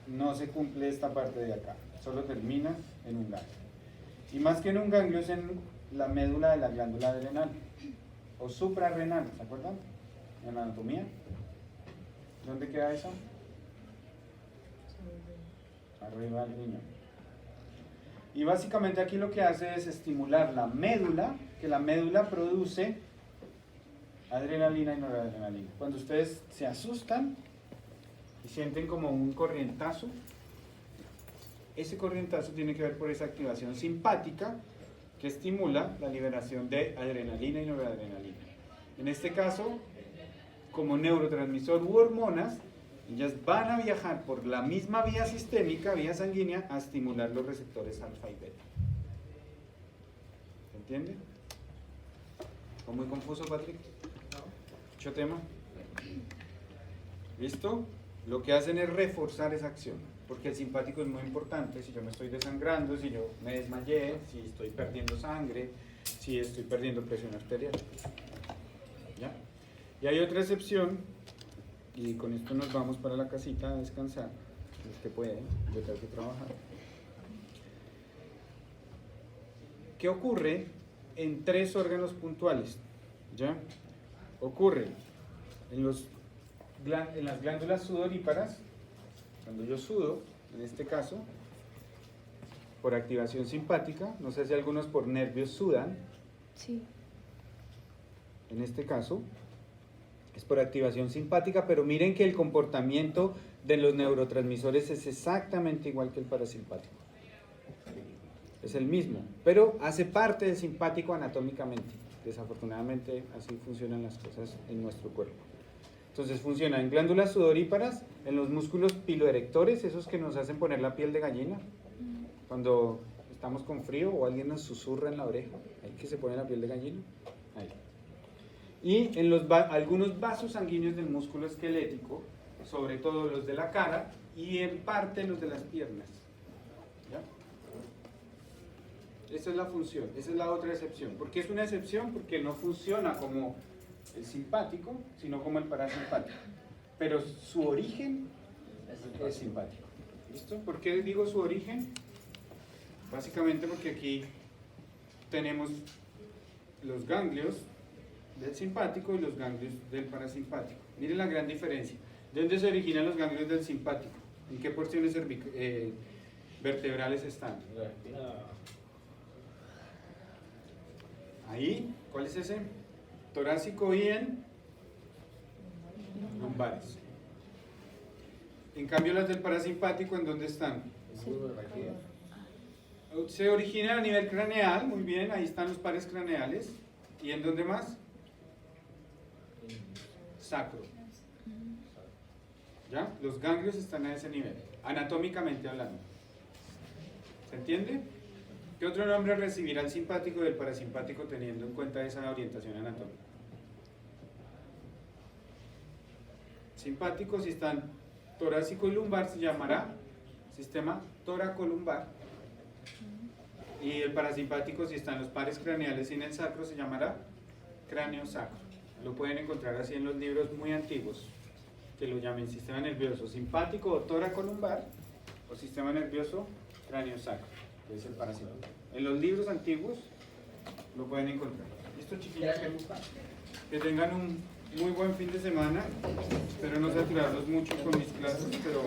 no se cumple esta parte de acá, solo termina en un ganglio. Y más que en un ganglio es en la médula de la glándula adrenal, o suprarrenal, ¿se acuerdan? En la anatomía. ¿Dónde queda eso? Arriba del riñón. Y básicamente aquí lo que hace es estimular la médula, que la médula produce adrenalina y noradrenalina. Cuando ustedes se asustan y sienten como un corrientazo, ese corrientazo tiene que ver por esa activación simpática que estimula la liberación de adrenalina y noradrenalina. En este caso, como neurotransmisor u hormonas, ellas van a viajar por la misma vía sistémica, vía sanguínea, a estimular los receptores alfa y beta. ¿Se entiende? ¿Está muy confuso, Patrick? ¿Mucho tema? ¿Listo? Lo que hacen es reforzar esa acción. porque el simpático es muy importante. Si yo me estoy desangrando, si yo me desmayé, si estoy perdiendo sangre, si estoy perdiendo presión arterial. ¿Ya? Y hay otra excepción, y con esto nos vamos para la casita a descansar, los que pueden, yo tengo que trabajar. ¿Qué ocurre en 3 órganos puntuales? ¿Ya? Ocurre en las glándulas sudoríparas, cuando yo sudo, en este caso, por activación simpática, no sé si algunos por nervios sudan, Sí. en este caso, es por activación simpática, pero miren que el comportamiento de los neurotransmisores es exactamente igual que el parasimpático. Es el mismo, pero hace parte del simpático anatómicamente. Desafortunadamente, así funcionan las cosas en nuestro cuerpo. Entonces funciona en glándulas sudoríparas, en los músculos piloerectores, esos que nos hacen poner la piel de gallina, cuando estamos con frío o alguien nos susurra en la oreja, ahí que se pone la piel de gallina, ahí. Y en algunos vasos sanguíneos del músculo esquelético, sobre todo los de la cara y en parte los de las piernas. ¿Ya? Esa es la función, esa es la otra excepción. ¿Por qué es una excepción? Porque no funciona como el simpático, sino como el parasimpático. Pero su origen es simpático. ¿Listo? ¿Por qué digo su origen? Básicamente porque aquí tenemos los ganglios del simpático y los ganglios del parasimpático. Miren la gran diferencia. ¿De dónde se originan los ganglios del simpático? ¿En qué porciones vertebrales están? Ahí, ¿cuál es ese? Torácico y en lumbares. En cambio las del parasimpático, ¿en dónde están? Se originan a nivel craneal, muy bien, ahí están los pares craneales. ¿Y en dónde más? Sacro. ¿Ya? Los ganglios están a ese nivel, anatómicamente hablando. ¿Se entiende? ¿Qué otro nombre recibirá el simpático del parasimpático teniendo en cuenta esa orientación anatómica? Simpático, si están torácico y lumbar, se llamará sistema toracolumbar. Y el parasimpático, si están los pares craneales y en el sacro, se llamará cráneo sacro. Lo pueden encontrar así en los libros muy antiguos, que lo llamen sistema nervioso simpático o toracolumbar, o sistema nervioso cráneo sacro, que es el parasimpático. En los libros antiguos lo pueden encontrar. ¿Listo, chiquillos? Que tengan un muy buen fin de semana. Espero no saturarlos mucho con mis clases, pero